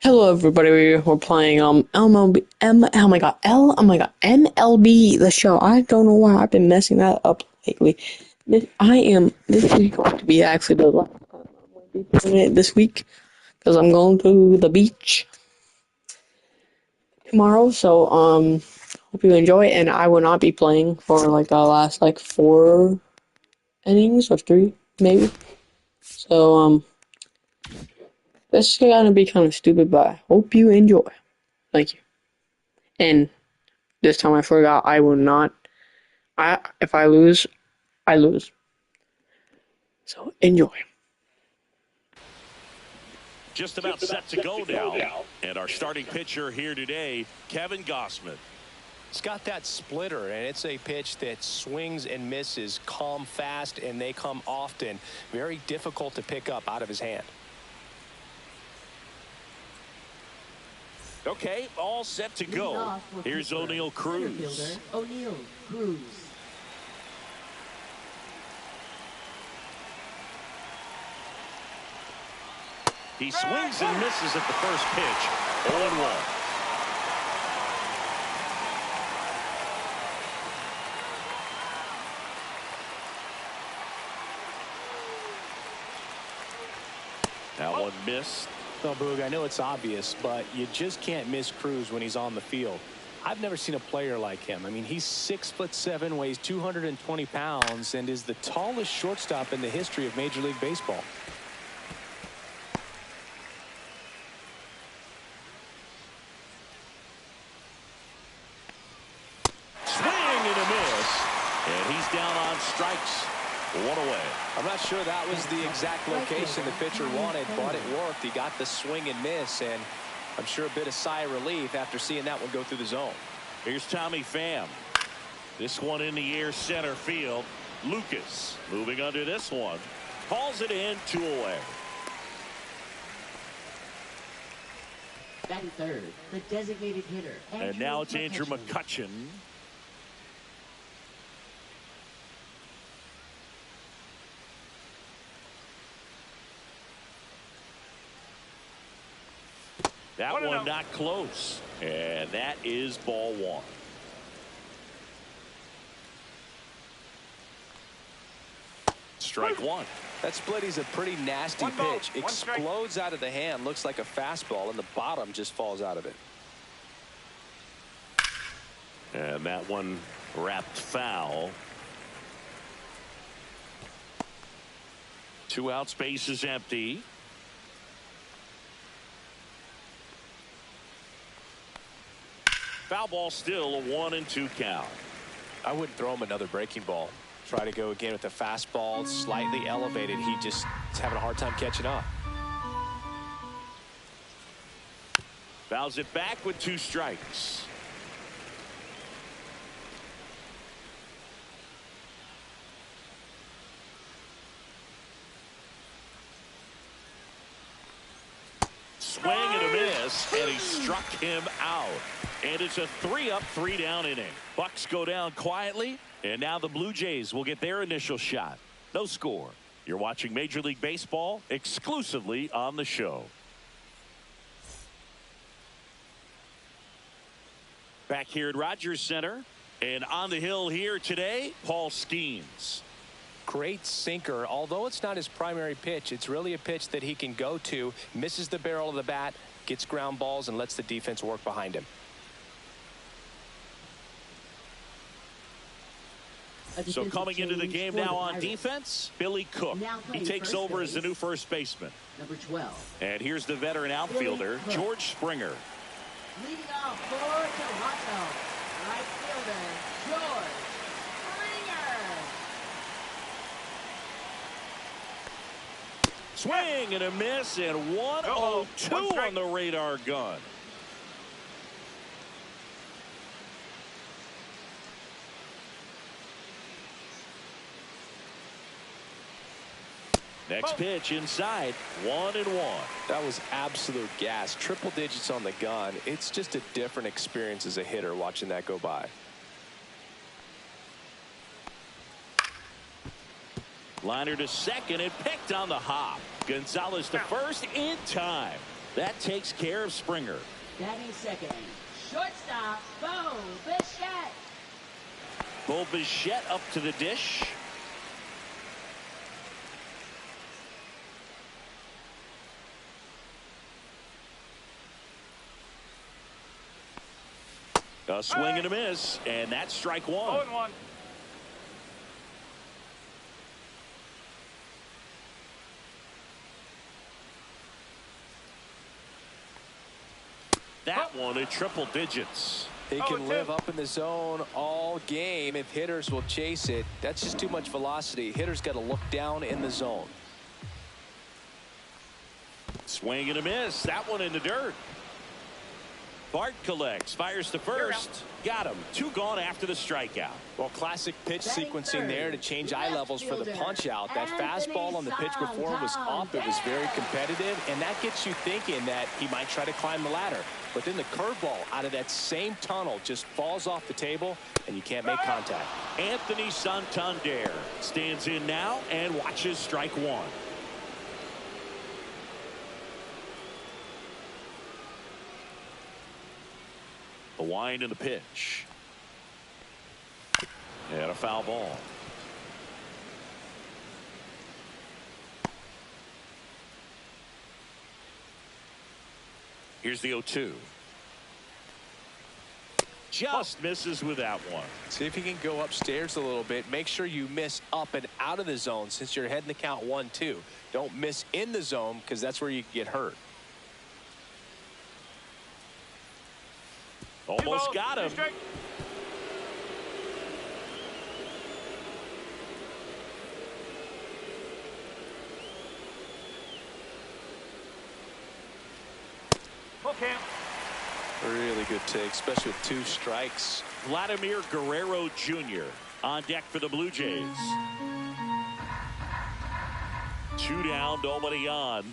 Hello, everybody. We're playing MLB. MLB The Show. I don't know why I've been messing that up lately. This is going to be actually the last time I'm going to be doing it this week because I'm going to the beach tomorrow. So hope you enjoy. And I will not be playing for like the last like 4 innings or 3 maybe. So this is gonna be kind of stupid, but I hope you enjoy. Thank you. And this time I forgot I will not. If I lose, I lose. So enjoy. Just about set to go now. And our starting pitcher here today, Kevin Gausman. It's got that splitter, and it's a pitch that swings and misses, come fast, and they come often. Very difficult to pick up out of his hand. Okay, all set to go. Here's O'Neal Cruz. O'Neal Cruz. He swings and misses at the first pitch. 0-1. That one missed. Well, Boog, I know it's obvious, but you just can't miss Cruz when he's on the field. I've never seen a player like him. I mean, he's 6'7", weighs 220 pounds, and is the tallest shortstop in the history of Major League Baseball. And he's down on strikes. 1 away. I'm not sure that was the exact location the pitcher wanted, but it worked. He got the swing and miss, and I'm sure a bit of sigh of relief after seeing that one go through the zone. Here's Tommy Pham. This one in the air, center field. Lucas moving under this one. Calls it in, 2 away. Batting third, the designated hitter. And now it's Andrew McCutchen. That one not close. And that is ball 1. Strike 1. That splitty's a pretty nasty pitch. Explodes out of the hand. Looks like a fastball, and the bottom just falls out of it. And that one wrapped foul. 2 outs, base is empty. Foul ball, still a 1-2 count. I wouldn't throw him another breaking ball. Try to go again with the fastball, slightly elevated. He just is having a hard time catching up. Fouls it back with 2 strikes. Swing and a miss, and he struck him out. And it's a 3-up, 3-down inning. Bucks go down quietly, and now the Blue Jays will get their initial shot. No score. You're watching Major League Baseball exclusively on the show. Back here at Rogers Center, and on the hill here today, Paul Skeens. Great sinker. Although it's not his primary pitch, it's really a pitch that he can go to, misses the barrel of the bat, gets ground balls, and lets the defense work behind him. So coming into the game now on defense, Billy Cook. He takes over as the new first baseman. Number 12. And here's the veteran outfielder, George Springer. Leading off for Toronto, right fielder, George Springer. Swing and a miss, and 1-0-2 on the radar gun. Next pitch inside, 1-1. That was absolute gas. Triple digits on the gun. It's just a different experience as a hitter watching that go by. Liner to second and picked on the hop. Gonzalez to first in time. That takes care of Springer. Batting second, shortstop, Bo Bichette. Bo Bichette up to the dish. A swing and a miss, and that's strike one. 0-1. That one in triple digits. He can live up in the zone all game if hitters will chase it. That's just too much velocity. Hitters got to look down in the zone. Swing and a miss. That one in the dirt. Bart collects, fires to first. Got him. 2 gone after the strikeout. Well, classic pitch sequencing there to change eye levels for the punch out. That fastball on the pitch before was up. It was very competitive, and that gets you thinking that he might try to climb the ladder. But then the curveball out of that same tunnel just falls off the table, and you can't make contact. Anthony Santander stands in now and watches strike one. The wind and the pitch. And a foul ball. Here's the 0-2. Just misses with that one. See if you can go upstairs a little bit. Make sure you miss up and out of the zone since you're heading the count 1-2. Don't miss in the zone because that's where you get hurt. Almost got him. Okay. Really good take, especially with 2 strikes. Vladimir Guerrero Jr. on deck for the Blue Jays. 2 down, nobody on.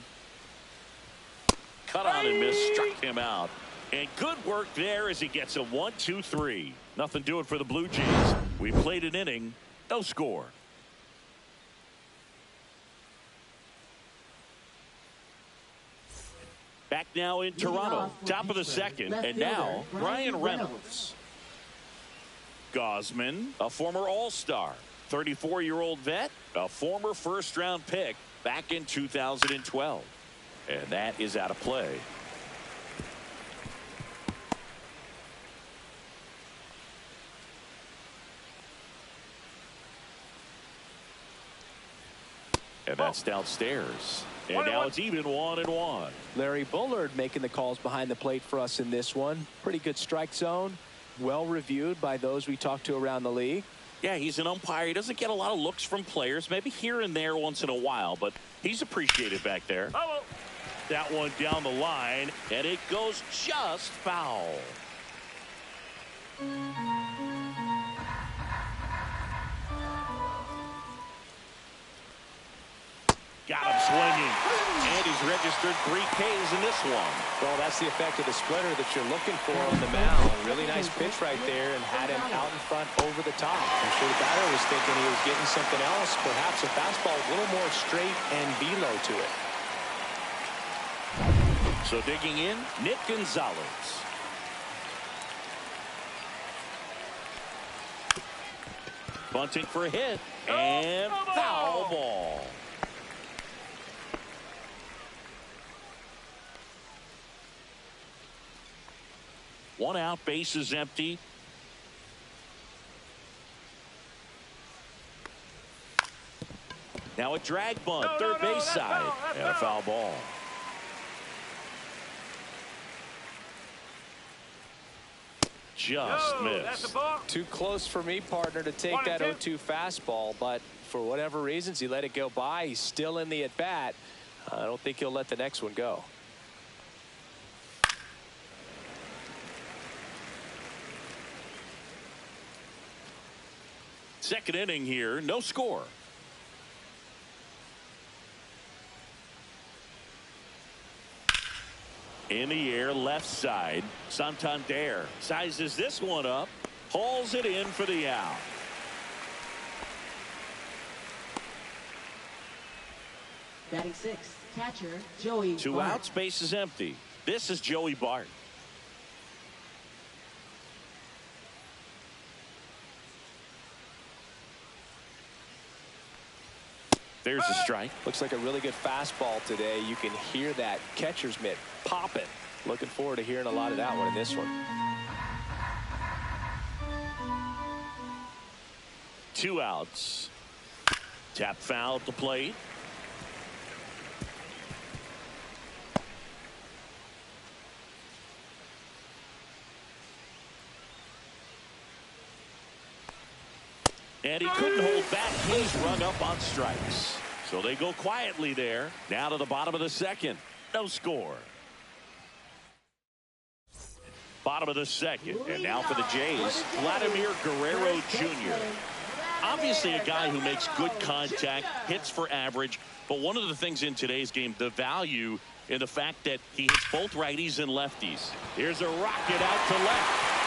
Cut on and miss, struck him out. And good work there as he gets a 1-2-3. Nothing doing for the Blue Jays. We played an inning, no score. Back now in Toronto, top of the second, and now Brian Reynolds. Gosman, a former All-Star, 34-year-old vet, a former first-round pick back in 2012. And that is out of play. And that's downstairs. And now it's even 1-1. Larry Bullard making the calls behind the plate for us in this one. Pretty good strike zone. Well reviewed by those we talked to around the league. Yeah, he's an umpire. He doesn't get a lot of looks from players, maybe here and there once in a while, but he's appreciated back there. That one down the line, and it goes just foul. Got him swinging, and he's registered 3 Ks in this one. Well, that's the effect of the splitter that you're looking for on the mound. Really nice pitch right there and had him out in front over the top. I'm sure the batter was thinking he was getting something else, perhaps a fastball a little more straight and velo to it. So digging in, Nick Gonzalez. Bunting for a hit, and foul ball. One out, base is empty. Now a drag bunt, third base side, and a foul ball. Just missed. Too close for me, partner, to take that 0-2 fastball, but for whatever reasons, he let it go by. He's still in the at-bat. I don't think he'll let the next one go. Second inning here, no score. In the air, left side. Santander sizes this one up, hauls it in for the out. Batting 6th, Catcher, Joey 2 Bart. outs, base is empty. This is Joey Bart. There's a strike. Looks like a really good fastball today. You can hear that catcher's mitt popping. Looking forward to hearing a lot of that one in this one. 2 outs. Tap foul at the plate. And he couldn't hold back. He's rung up on strikes. So they go quietly there. Now to the bottom of the second. No score. Bottom of the second. And now for the Jays, Vladimir Guerrero Jr. Obviously a guy who makes good contact, hits for average. But one of the things in today's game, the value in the fact that he hits both righties and lefties. Here's a rocket out to left.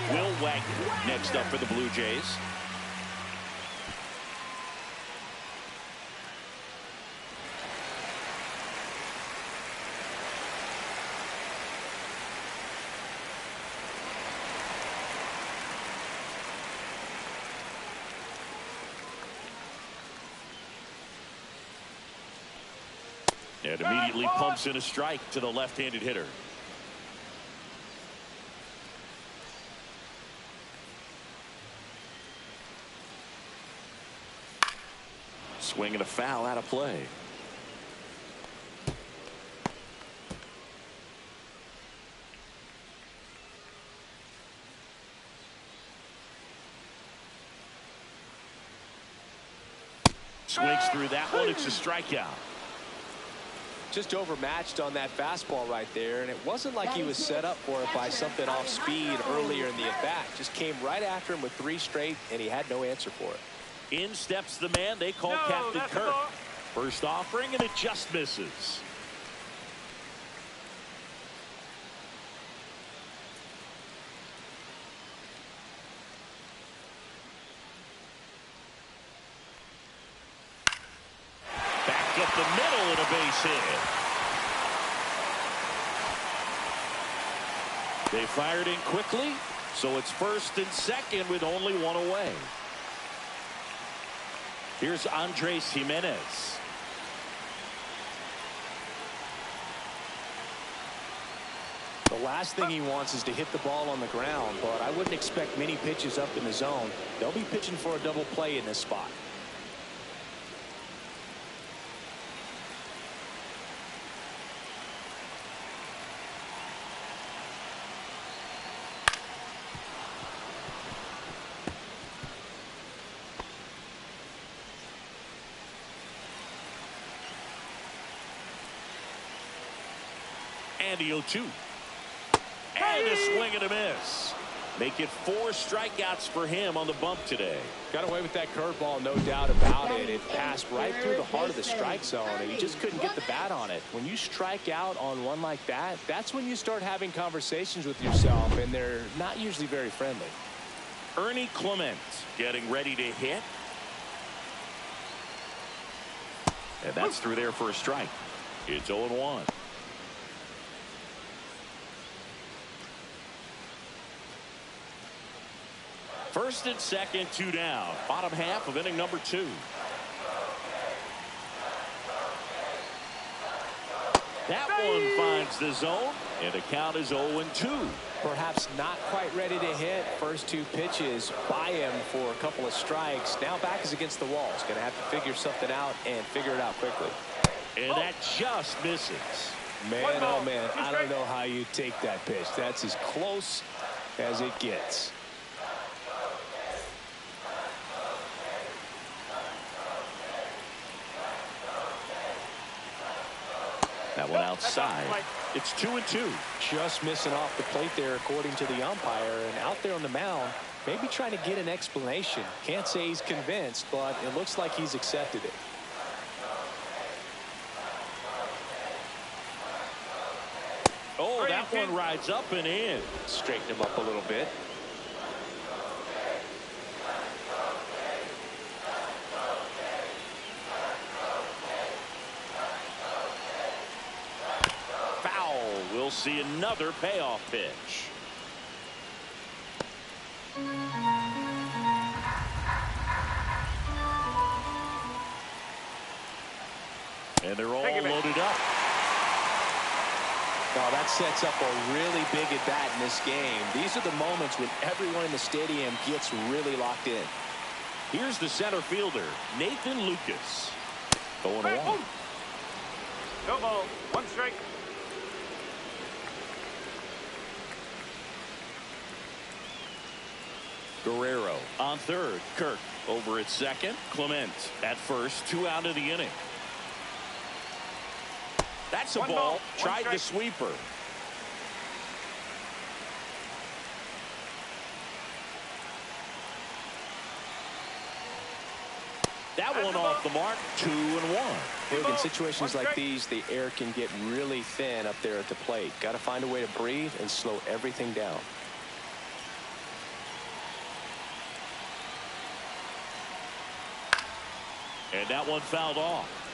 Will Wagner next up for the Blue Jays. And immediately pumps in a strike to the left-handed hitter. Swing and a foul out of play. Swings through that one. It's a strikeout. Just overmatched on that fastball right there, and it wasn't like he was set up for it by something off speed earlier in the at-bat. Just came right after him with 3 straight, and he had no answer for it. In steps the man they call Captain Kirk. First offering, and it just misses. Back up the middle and a base hit. They fired in quickly, so it's first and second with only 1 away. Here's Andres Jimenez. The last thing he wants is to hit the ball on the ground, but I wouldn't expect many pitches up in the zone. They'll be pitching for a double play in this spot. And the 0-2. And a swing and a miss. Make it 4 strikeouts for him on the bump today. Got away with that curveball, no doubt about it. It passed right through the heart of the strike zone, and he just couldn't get the bat on it. When you strike out on one like that, that's when you start having conversations with yourself, and they're not usually very friendly. Ernie Clement getting ready to hit. And that's through there for a strike. It's 0-1. First and second, 2 down. Bottom half of inning number 2. That one finds the zone, and the count is 0-2. Perhaps not quite ready to hit. First 2 pitches by him for a couple of strikes. Now back is against the wall. He's going to have to figure something out and figure it out quickly. And that just misses. Man, oh man, I don't know how you take that pitch. That's as close as it gets. That one outside. It's 2-2. Just missing off the plate there, according to the umpire. And out there on the mound, maybe trying to get an explanation. Can't say he's convinced, but it looks like he's accepted it. Oh, that one rides up and in. Straighten him up a little bit. Foul. We'll see another payoff pitch. And they're all loaded up. Well, that sets up a really big at-bat in this game. These are the moments when everyone in the stadium gets really locked in. Here's the center fielder, Nathan Lucas. 0-1. No ball. 1 strike. Guerrero on third. Kirk over at second. Clement at first. 2 out of the inning. That's a ball. Tried the sweeper. That one off the mark. 2-1. Look, in situations like these, the air can get really thin up there at the plate. Got to find a way to breathe and slow everything down. And that one fouled off.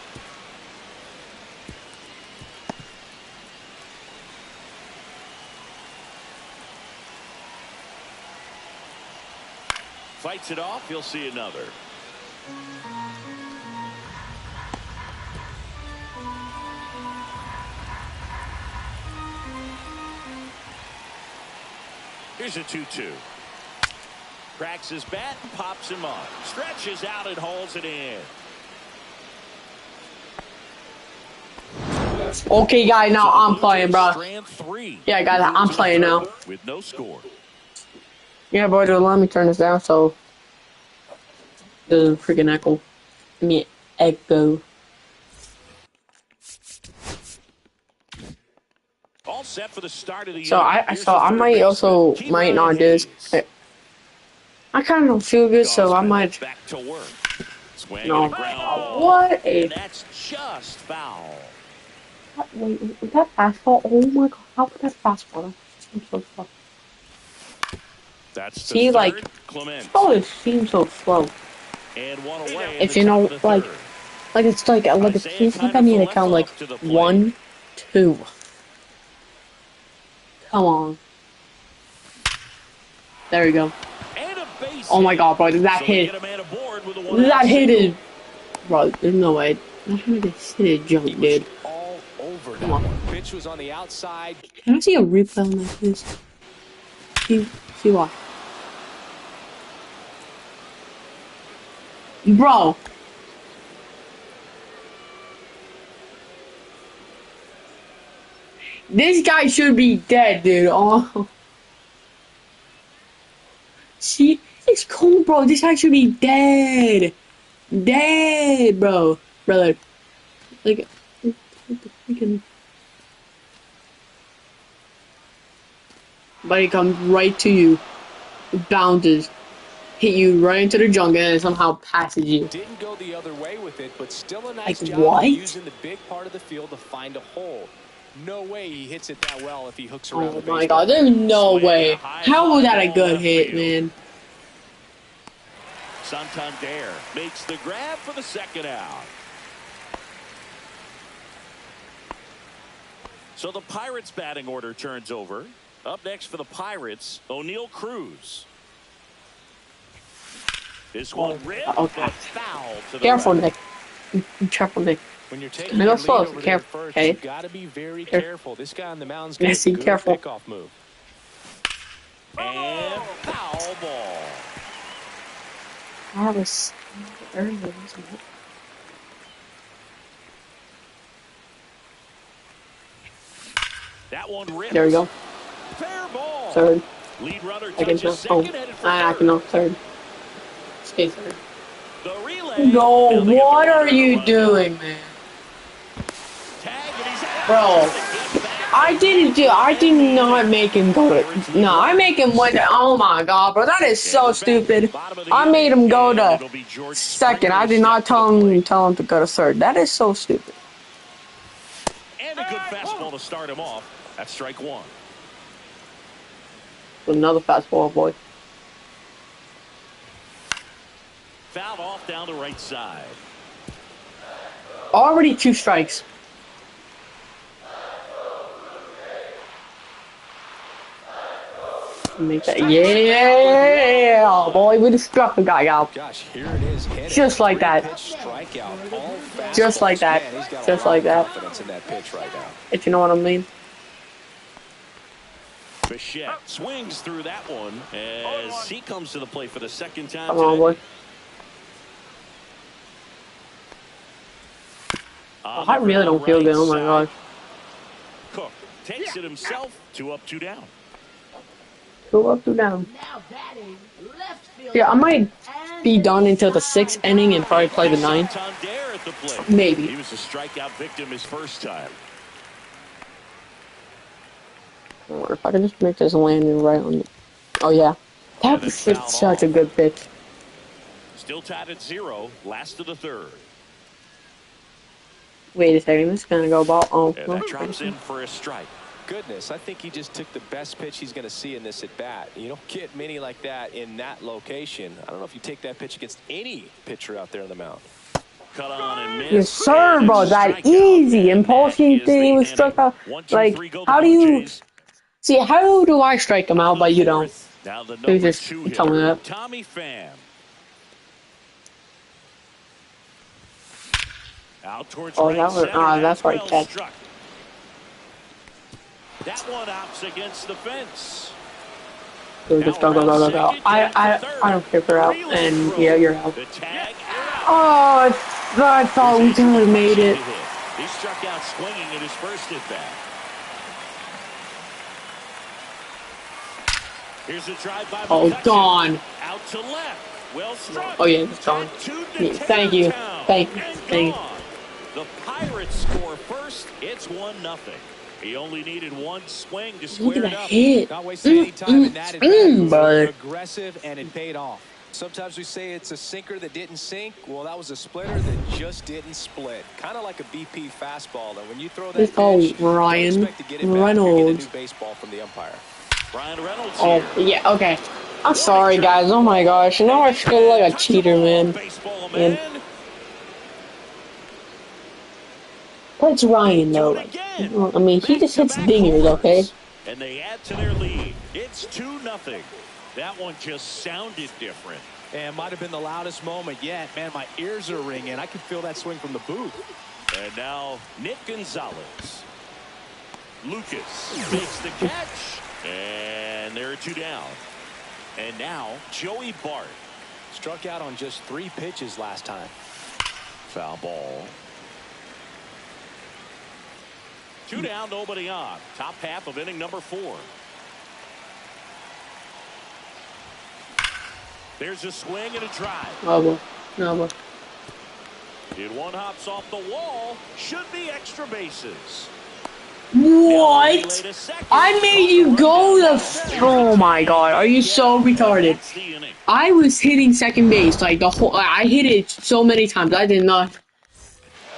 Fights it off. He'll see another. Here's a 2-2. Cracks his bat and pops him up. Stretches out and hauls it in. Okay, guys, now I'm playing, bro. Yeah, guys, I'm playing now. With no score. Yeah, boy, just let me turn this down so it doesn't freaking echo. Me echo. All set for the start of the So I might also might not do this. I kind of don't feel good, so I might. Back to work. No. What a. That's just foul. Wait, was that fastball? Oh my god, how was that fastball? I'm so slow. That's see, like, it seems so slow. And one away if you know, like it's like it seems like I need to count like 1, 2. Come on. There we go. Oh my god, bro, that hit. That hit is. Bro, there's no way. I'm trying to just hit a jump, dude. All over that one. Pitch was on the outside. Can I see a replay on like this? See what? Bro. This guy should be dead, dude. Oh. See? It's cool, bro. This guy should be dead. Dead, bro. Brother. Like, what the freaking... Buddy comes right to you. Bounces. Hit you right into the jungle and somehow passes you. Didn't go the other way with it, but still a nice like, job what? of using the big part of the field to find a hole. No way he hits it that well if he hooks around the base. Oh my god, there's no way. How was that a good hit, man? Santander makes the grab for the second out. So the Pirates batting order turns over. Up next for the Pirates, O'Neal Cruz. This one ripped, but foul to the Careful, right. Nick. Careful, Nick. When you're taking go your slow, lead over there careful, first, okay? you got to be very careful. This guy on the mound's got Messi, a good careful. pickoff move. And foul ball. I was early, wasn't it? That one ripped. There we go. Fair ball. Third. Lead runner I can touches know. second, headed for I can know. Third. Stay third. The relay. No, Building up what the are you runner. doing, man? Tag and he's out. Bro, I did not make him go to, no, I make him went to, oh my god, bro, that is so stupid. I made him go to second. I did not tell him to go to third. That is so stupid. And a good fastball to start him off. That's strike one. Another fastball, boy. Fouled off down the right side. Already 2 strikes. Make that, yeah, boy, we just struck the guy out. Gosh, here it is. Just like that. Strikeout, all Just like that. Man, he's got Just a lot like of that. confidence in that pitch right now. If you know what I mean. Bichette swings through that one as he comes to the plate for the second time Come on, boy. Oh, I really don't feel good. Oh my gosh. Cook takes it himself. 2 up, 2 down. 2 up, 2 down. Now batting left field. Yeah, I might be done until the 6th inning and probably play the 9th. Santander at the plate. Maybe. He was a strikeout victim his first time. I wonder if I can just make this landing right on the... Oh, yeah. That was such a good pitch. Still tied at 0. Last of the third. Wait a second. This is going to go ball. Oh, And that drops in for a strike. Goodness, I think he just took the best pitch he's going to see in this at bat. You don't get many like that in that location. I don't know if you take that pitch against any pitcher out there on the mound. Cut on and miss. yes, sir, bro. That easy. Impulsion thing was struck out. Like, how do you... See, how do I strike him out, but you don't? Now the You number just 2 tell me hitter, that. Tommy Pham. Out towards Oh, right that was... center. that's right, Well catch. struck. That one opts against the fence. So just go. I don't care if you're out. And, yeah, you're out. The tag out. Oh, I thought we could have made it. He struck out swinging in his first at bat. Here's a drive by Oh, McCutcheon. gone. Out to left. Well struck. Oh, yeah, it's gone. Yeah, thank you. Thank you. The Pirates score first. It's 1-0. He only needed one swing to Look square at it that up. hit. Not wasting any time in that. Brother. Aggressive, and it paid off. Sometimes we say it's a sinker that didn't sink. Well, that was a splitter that just didn't split. Kind of like a BP fastball. And when you throw that It's called pitch, Ryan don't expect to get it back. You're Reynolds. getting a new baseball from the umpire. Ryan Reynolds Oh, here. yeah, okay. I'm sorry, guys. Oh, my gosh. Now I feel like a cheater, man. Baseball Man. man. What's Ryan, though? Like, I mean, he just hits dingers, okay? And they add to their lead. It's 2-0. That one just sounded different. And might have been the loudest moment yet. Man, my ears are ringing. I can feel that swing from the booth. And now Nick Gonzalez. Lucas makes the catch. And there are 2 down. And now Joey Bart. Struck out on just 3 pitches last time. Foul ball. 2 down, nobody on. Top half of inning number 4. There's a swing and a drive. Oh, well. No, well. In one hops off the wall. Should be extra bases. What? I made you go oh my god, are you so retarded? That's the inning. I was hitting second base, like the whole, I hit it so many times, I did not.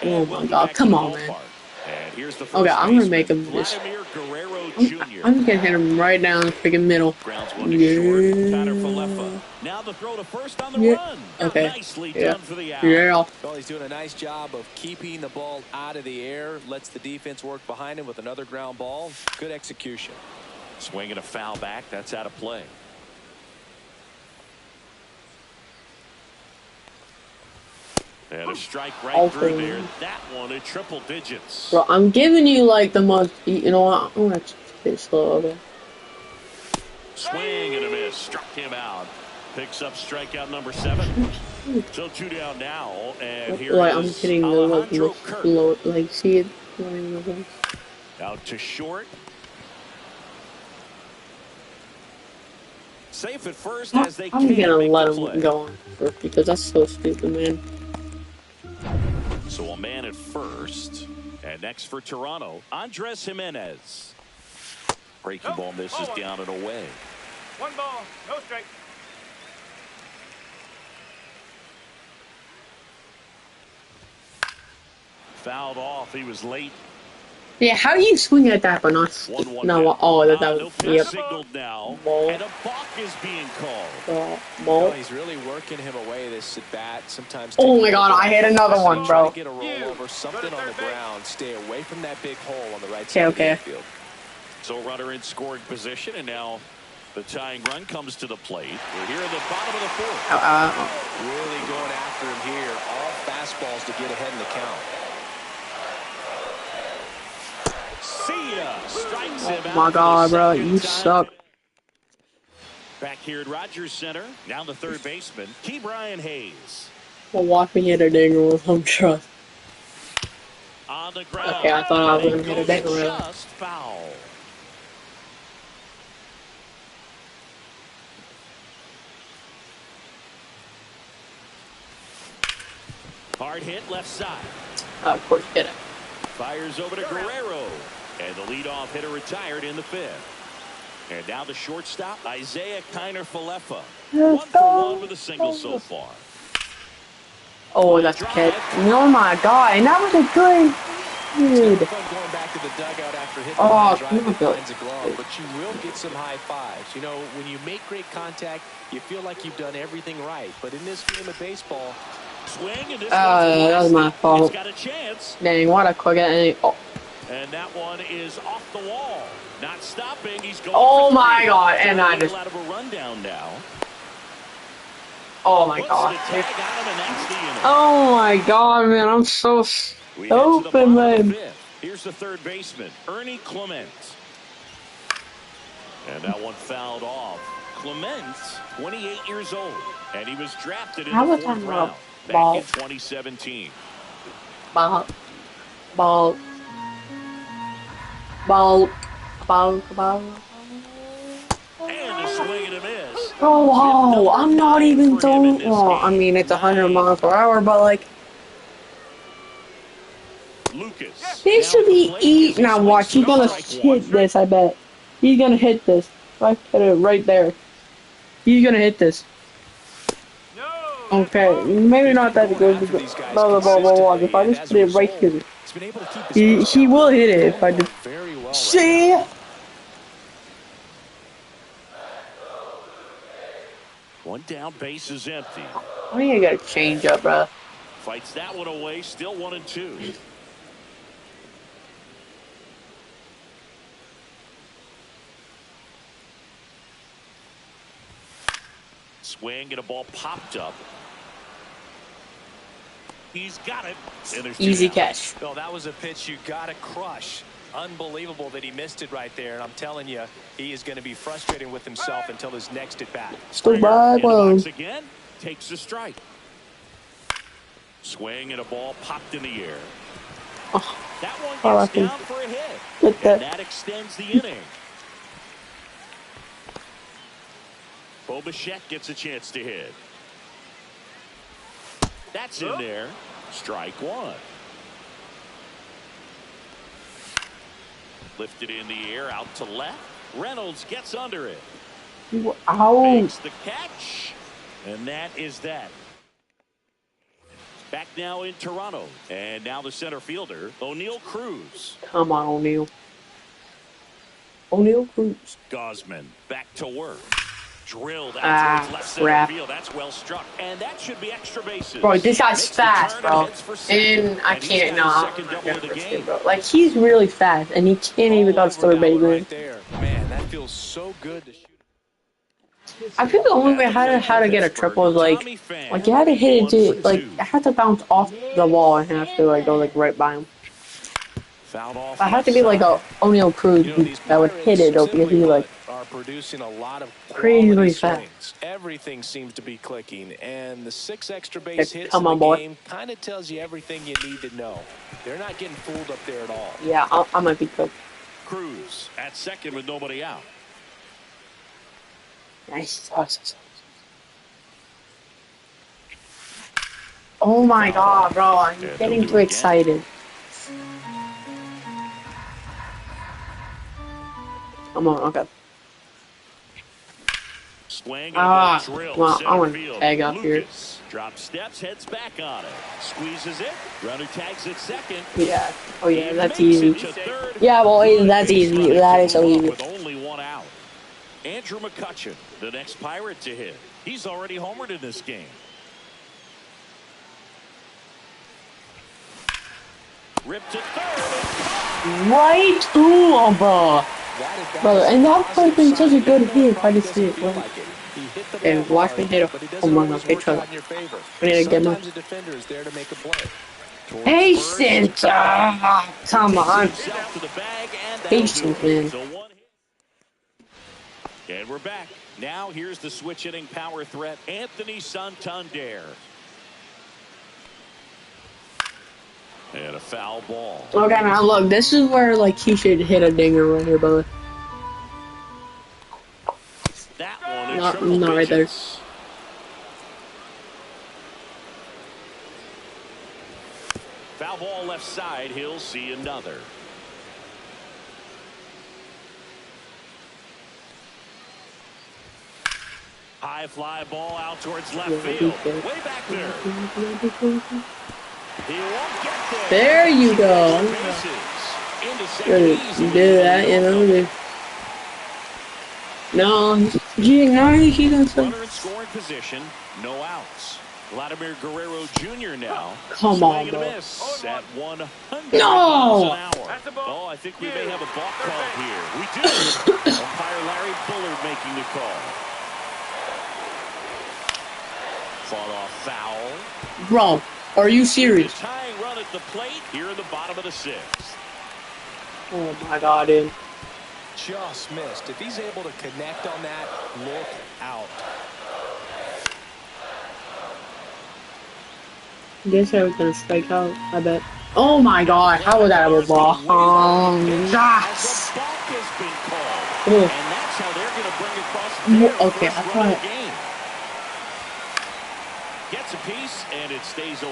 Oh my god, come on, man. And here's the first Okay, I'm gonna baseman, make him this. Vladimir Guerrero Jr. I'm just gonna hit him right down the freaking middle. Grounds one to short. Tanner Falefa. Now the throw to first on the run. Okay. Nicely Yeah. done for the out. Yeah. Well, he's doing a nice job of keeping the ball out of the air. Lets the defense work behind him with another ground ball. Good execution. Swinging a foul back. That's out of play. And a strike right through there. That one at triple digits. Bro, I'm giving you like the most, you know what, I'm gonna stay slow, okay? Swing and a miss. Struck him out. Picks up strikeout number 7. So 2 down now. And here Like, I'm is hitting the Alejandro like, Kirk. low, like, see it? Out to short. Safe at first as they I'm can't gonna make let the him play. go on first because that's so stupid, man. So a man at first. And next for Toronto, Andres Jimenez. Breaking ball misses down and away. 1 ball, no strike. Fouled off. He was late. Yeah, how do you swing at that but not? 1-1 No, now. oh, that No was pitch yep. signaled now, Ball, and a balk is being called. No, ball. he's really working him away this at bat. Sometimes Oh take a my little God, bit I off hit the another line, one, try to bro. get a rollover, something on the ground. Stay away from that big hole on the right Okay, side of the okay. infield. So runner in scoring position, and now the tying run comes to the plate. We're here in the bottom of the fourth. Really going after him here. All fastballs to get ahead in the count. See ya. Strikes him Oh out my for the God, bro, second you time. suck. Back here at Rogers Center, now the third baseman, Key Brian Hayes. Well, walk me hit a digger with home trust. On the ground. Okay, I thought I was And gonna it hit a goes digger with it. just foul. Hard hit left side. Of course, get it. Fires over to Guerrero. And the leadoff hitter retired in the fifth. And now the shortstop, Isaiah Kiner-Falefa. 1-for-1 with a single so far. Oh, that's a catch. Oh my God, and that was a good dude. It's fun going back to the dugout after hitting Oh, the line come drive on, that Bill. finds a glove, but you will get some high fives. You know, when you make great contact, you feel like you've done everything right. But in this game of baseball, Swing, and this That was my It's fault. got a chance. Dang, what a quick ending. Oh. And that one is off the wall. Not stopping. He's going Oh for my three. God, and I just. Out of a rundown now. Oh my Puts God. the tag on him, and that's the inning. Oh my God, man, I'm so We head to the stupid, bottom of the man. fifth. Here's the third baseman, Ernie Clement. And that one fouled off. Clement, 28 years old, and he was drafted in How the was fourth that round back ball? in 2017. Ball. Ball. Ball. Ball. Ball. And a swing and a miss. Oh, wow, I'm not even for him in throwing. this Well, I game. mean, it's 100 9. miles per hour, but like, Lucas. they Now should at the be plate as eating. he Now swings watch, he's through gonna strike one. hit this. I bet he's gonna hit this. If I hit it right there, he's gonna hit this. No. Okay, maybe not that going good. after these guys Blah, blah, blah, blah, blah. If consistently, I and just as put a it right result, here, he's been able to keep his pitch he count will low. hit it if I Throwing the just. ball very well right See? now. One down, base is empty. I need to get a change up, bro. Fights that one away, still 1-2. Swing and a ball popped up. He's got it. And there's Easy 2 down. catch. No, that was a pitch you got to crush. Unbelievable that he missed it right there. And I'm telling you, he is going to be frustrated with himself until his next at bat. Still In bad, the bro. box again, takes a strike. Swing and a ball popped in the air. Oh, That one oh, I gets can down for a hit. get And that. that extends the inning. Bo Bichette gets a chance to hit. That's in there. Strike one. Lifted in the air out to left. Reynolds gets under it. Ow. Makes the catch. And that is that. Back now in Toronto. And now the center fielder, O'Neal Cruz. Come on, O'Neal. O'Neal Cruz. Gosman back to work. Drilled out towards left center crap. field. That's well struck. And that should be extra bases. Bro, this guy's Makes the fast, turn bro. heads for second. And I And he's can't, got no, his I'm second not double of the gonna risk game. it, bro. Like, he's really fast, and he can't even got to third base, man. Right there. Man, that feels so good to shoot. I think the only way how to get a triple is like you had to hit it to, like, I had to bounce off the wall and have to, like, go, like, right by him. Fouled off I have to be like a O'Neal Cruz that would hit it, though, because he, like, are producing a lot of crazy quality fast. swings. Everything seems to be clicking, and the 6 extra base hits Come in on, the boy. game kind of tells you everything you need to know. They're not getting fooled up there at all. Yeah, I might be cooked. Cruz at second with nobody out. Nice. Oh my god, bro, I'm Yeah, getting they'll do too it excited. Come on, okay. Swing and a ball Ah, drilled well, I center want to field. tag up here. Lucas drops steps, heads back on it. Squeezes it. Runner tags it second. Yeah. Oh yeah, He that's makes it easy. to third. Yeah, boy, Good that's base easy. running That to is so move up easy. with only one out. Andrew McCutchen, the next Pirate to hit. He's already homered in this game. Ripped to third. Right over. Brother, and that could have been such a good hit if I just hit it. Right? And watch me hit a home run off each other. I need to get my Sometimes a defender is there to make a play. patience. Come on. Himself to the bag, and that'll Patience, do it. man. So one hit. And we're back. Now here's the switch hitting power threat, Anthony Santander. And a foul ball. Okay, now look, this is where like he should hit a dinger right here, brother. That one in Not triple right there. digits. Foul ball left side. He'll see another. High fly ball out towards left field. Way back there. He won't get there. There you go. You do that, you know. No, gee, no, he doesn't. Runner in scoring position. No outs. Vladimir Guerrero Jr. now. Come on, bro. Miss at 100 No! miles an hour. Oh, I think we may have a balk call here. We do. Umpire Larry Bullard making the call. Fought off foul. Bro, are you serious? Tying run at the plate here in the bottom of the sixth. Oh my god, dude. Just missed. If he's able to connect on that, look out. Guess I was gonna strike out, I bet. Oh my god, how would that have a ball? Yes! Oh. And that's how they're going to bring across their Okay, I first run of thought. the game. Gets a piece, and it stays 0-2.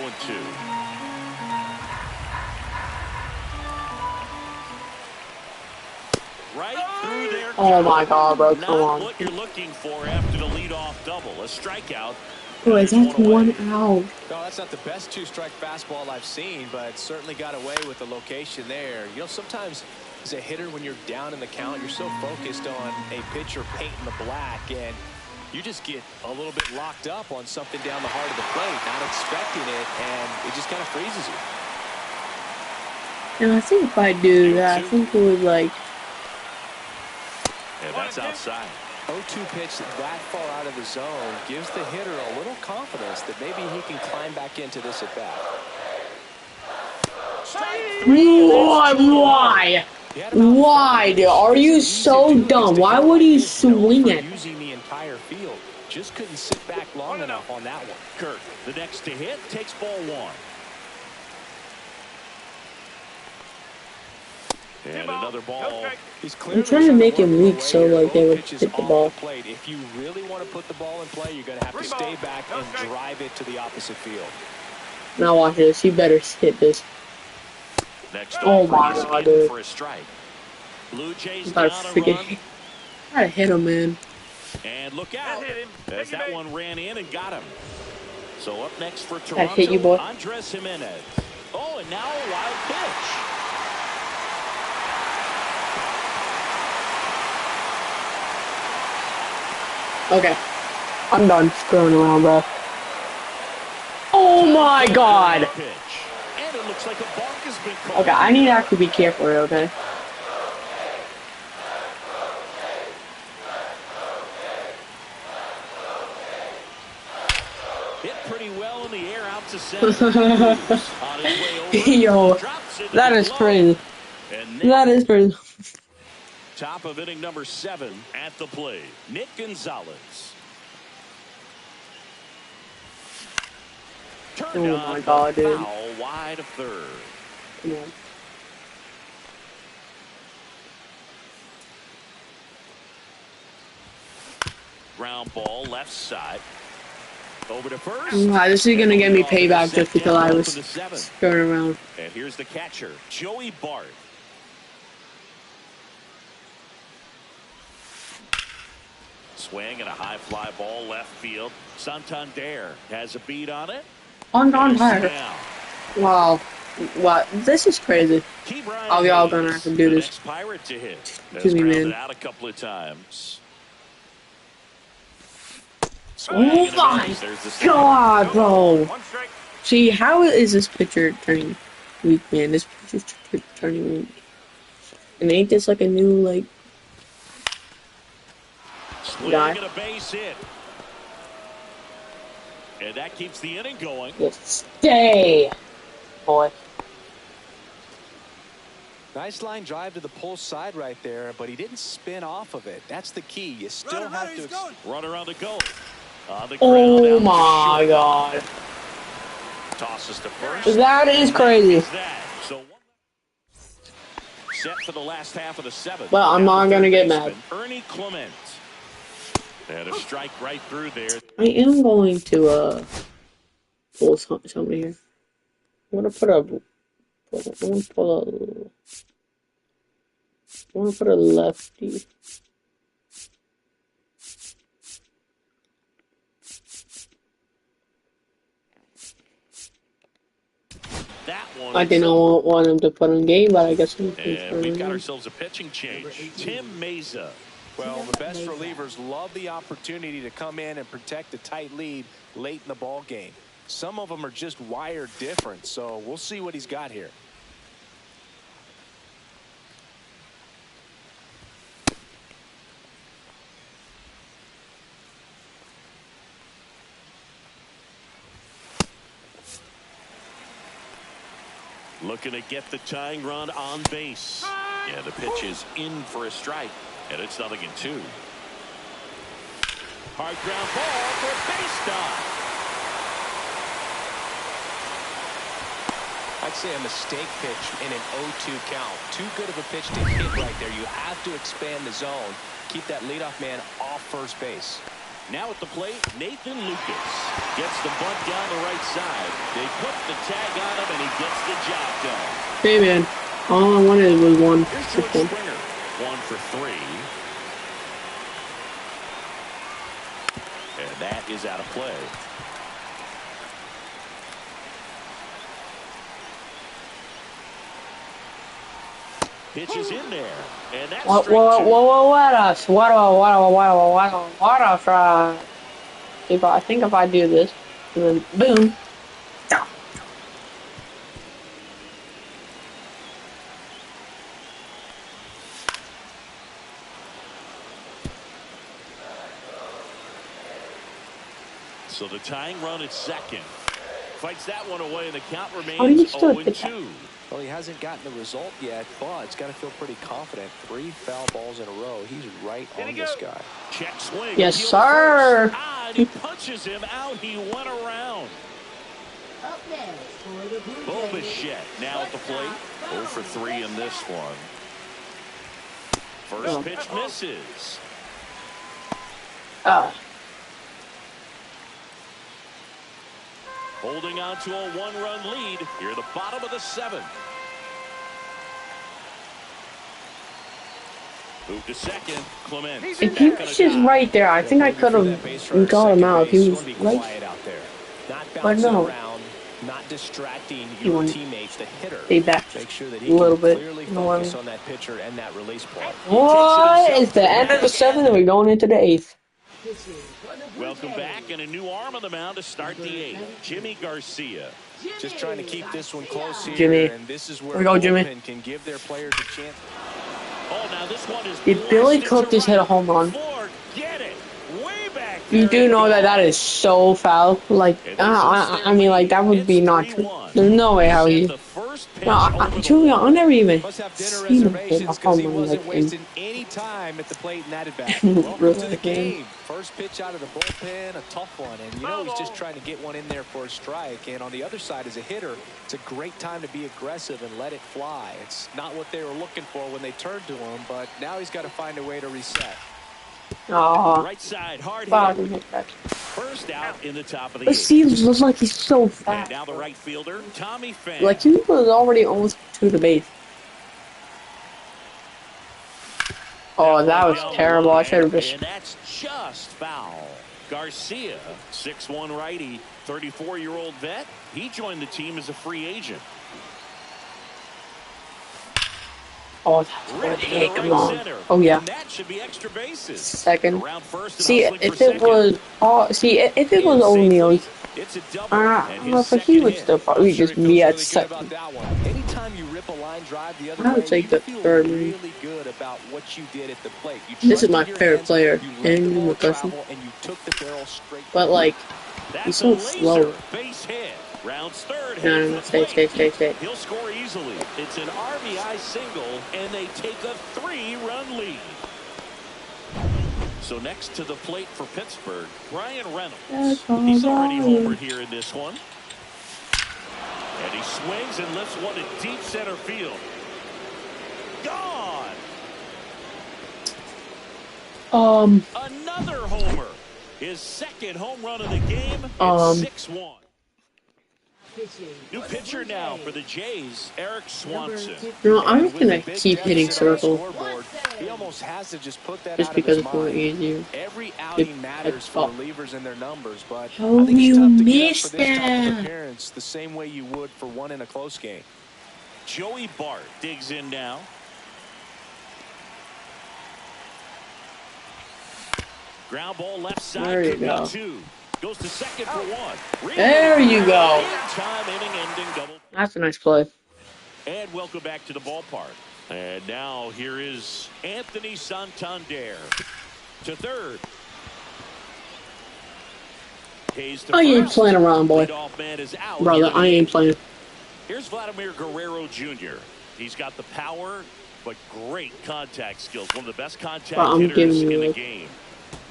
Right through there. Oh my god, bro, come Not on. what you're looking for after the leadoff double. A strikeout. Bro, is that one out? No, that's not the best two-strike fastball I've seen, but certainly got away with the location there. You know, sometimes as a hitter, when you're down in the count, you're so focused on a pitcher painting the black, and you just get a little bit locked up on something down the heart of the plate, not expecting it, and it just kind of freezes you. And I think if I do that, I think it would like. Yeah, that's outside. 0-2 pitch that far out of the zone gives the hitter a little confidence that maybe he can climb back into this at bat. Why? Why, dude? Are you so dumb? Why would he swing it? Using the entire field, just couldn't sit back long enough on that one. Kirk, the next to hit, takes ball one. And another ball. I'm trying to make him weak so like they would hit the ball. If you really want to put the ball in play, you're going to have to stay back and drive it to the opposite field. Now watch this. He better hit this. Next Oh my god, dude. for a strike. Blue Jays Gotta down a freaking. run. Gotta hit him, man. And look out as that one ran in and got him. So up next for Gotta hit you, Toronto, boy. Andres Jimenez. Oh, and now a wild pitch. Okay. I'm done screwing around, bro. Oh my god! Pitch. And it looks like a balk has been called. Okay, I need to actually be careful here, okay? Hit pretty well in the air out to center. On his way over. Yo, Drops it that is low. crazy. And That is crazy. top of inning number 7 at the plate, Nick Gonzalez. Turned Oh on, my god, dude. foul wide of third. Come on. Ground ball left side. Over to first. Wow, this is gonna get me payback just because I was To the 7th. screwing around. And here's the catcher, Joey Bart. Swing and a high fly ball left field. Santander has a beat on it. On And fire. now, Wow. What? This is crazy. Key Brian Oh, y'all gonna have Hayes, to do the this. next Pirate to hit. To Has me, grounded man. out a couple of times. Oh my god, bro. One strike. See, how is this pitcher turning weak, man? This pitcher's turning weak. And ain't this like a new, like, Swing guy? and a base hit. And that keeps the inning going. Let's stay, boy. Nice line drive to the pull side right there, but he didn't spin off of it. That's the key. You still have to. Runner on the go. On the ground, Oh out to my short. god. Tosses to first. That is crazy. That. So set for the last half of the seventh. Well, I'm not gonna get mad. Ernie Clement. And a strike right through there. I am going to, pull somebody here. I'm gonna put a lefty. That one. I didn't want him to put in game, but I guess he And we've got ourselves a pitching change. Tim Meza. Well, the best relievers love the opportunity to come in and protect a tight lead late in the ball game. Some of them are just wired different, so we'll see what he's got here. Looking to get the tying run on base. Yeah, the pitch is in for a strike, and it's 0-2. Hard ground ball for a base stop. I'd say a mistake pitch in an 0-2 count. Too good of a pitch to hit right there. You have to expand the zone. Keep that leadoff man off first base. Now at the plate, Nathan Lucas gets the bunt down the right side. They put the tag on him, and he gets the job done. Hey, man. All I wanted was one. Here's George Springer. 1 for 3. And that is out of play. Pitch is in there, and that's What straight a fry. I think if I do this, and then boom. So the tying run at second. Fights that one away, and the count How do you remains still hit 0-2. Well, he hasn't gotten the result yet, but he's got to feel pretty confident. 3 foul balls in a row. He's right on this guy. Check swing. Yes, Heel sir. first. And he punches him out. He went around. Up next for the Blue Bo Jays. Bichette now at the plate. 0 for 3 in this one. First pitch misses. Holding on to a 1-run lead here at the bottom of the 7th. Move to second. Clement. If he was just right there, I think I could have got him out if he was right. But no. Not distracting He your wanted teammates, the hitter. stay back Make sure that a he little can bit. clearly You know what I focus mean? on that pitcher and that release point. What? It's the end of the 7th and we're going into the 8th. Welcome back, and a new arm on the mound to start the 8th. Jimmy Garcia. Just trying to keep this one close here. Jimmy. And this is Here where we go, Jimmy. bullpen can give their players a chance. Oh, now this one is Did Billy blasted Cook to just hit a right. home run? Forget it. Way back You there do know that that is so foul. Like, I mean, like, that would be not true. There's no way how he... No, Julia, I never even Must have dinner seen him hit a reservations because he home run wasn't like in wasting any time at the plate in that at bat. Welcome to the really game. First pitch out of the bullpen, a tough one. And you know he's just trying to get one in there for a strike. And on the other side, as a hitter, it's a great time to be aggressive and let it fly. It's not what they were looking for when they turned to him, but now he's got to find a way to reset. Oh, Right side, hard wow, hit. he hit that. First out in the top of the But 8th. see, it looks like he's so And fast. now the right fielder, Tommy Pham. Like, he was already almost to the base. Oh, that was terrible. I should have just... And that's just tossed foul. Garcia, 6'1" righty, 34-year-old vet. He joined the team as a free agent. Oh, that's a good hit. Right Come on. center. Oh, yeah. And that should be extra bases. Second. Around first and See, hustling if for it second. was... Oh, see, if it was In O'Neal, safely. It's a double. And his but he second would hit. still probably I'm sure just he be feels at really good second. about that one. Anytime you rip a line drive the other I would way, take you the feel third. really good about what you did at the plate. You This is trusted my your favorite hands, player, you let the Andrew ball McCutcheon. travel, and you took the barrel straight. But, like, he's That's so a slow. laser base hit. Rounds third. No, stay. He'll score easily. It's an RBI single, and they take a 3-run lead. So next to the plate for Pittsburgh, Brian Reynolds. He's already homered here in this one. And he swings and lifts one to deep center field. Gone. Another homer. His second home run of the game. It's 6-1. New pitcher now for the Jays, Eric Swanson. No, I'm just gonna keep hitting circle. He almost has to just put that Just out because of it's his more mind. easier. Every outing matters for relievers and their numbers, but How I think it's you tough to get up missed for this type of that? appearance the same way you would for one in a close game. Joey Bart digs in now. Ground ball left side. There you Could be go. 2. Goes to second for 1. There you go. Time inning-ending double. That's a nice play. And welcome back to the ballpark. And now here is Anthony Santander to third. Hayes to I ain't first. playing around, boy. Leadoff man is out. Brother, I ain't playing. Here's Vladimir Guerrero Jr. He's got the power, but great contact skills. One of the best contact hitters in the game.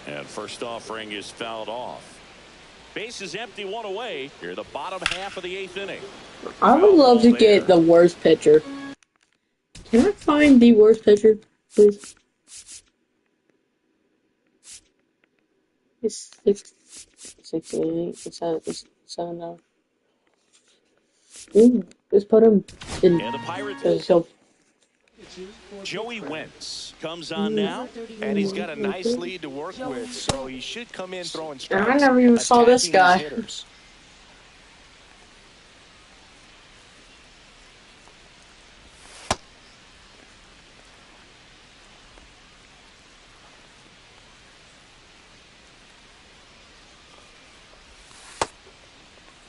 And first offering is fouled off. Base is empty, 1 away. Here, the bottom half of the 8th inning. I would love to get the worst pitcher. Can I find the worst pitcher, please? It's 68. It's 7 now. Ooh, let's put him in. And the Pirates. Joey Wentz comes on now, and he's got a nice lead to work with, so he should come in throwing strikes. I never even saw this guy.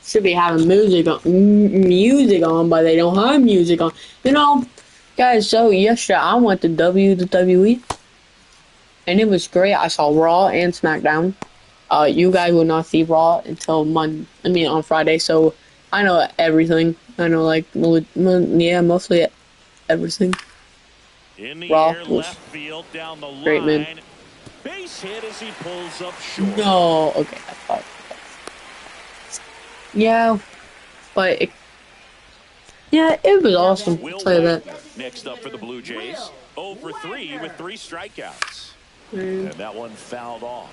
Should be having music on, but they don't have music on. You know, guys, so yesterday I went to WWE, and it was great. I saw Raw and SmackDown. You guys will not see Raw until on Friday, so I know everything. I know, like, mostly everything. In the Raw air, left field, down the line. Great, man. Base hit as he pulls up short. No, okay, I thought. Yeah, but it was awesome. I'll tell you that. Next up for the Blue Jays, 0 for 3 with 3 strikeouts. And that one fouled off.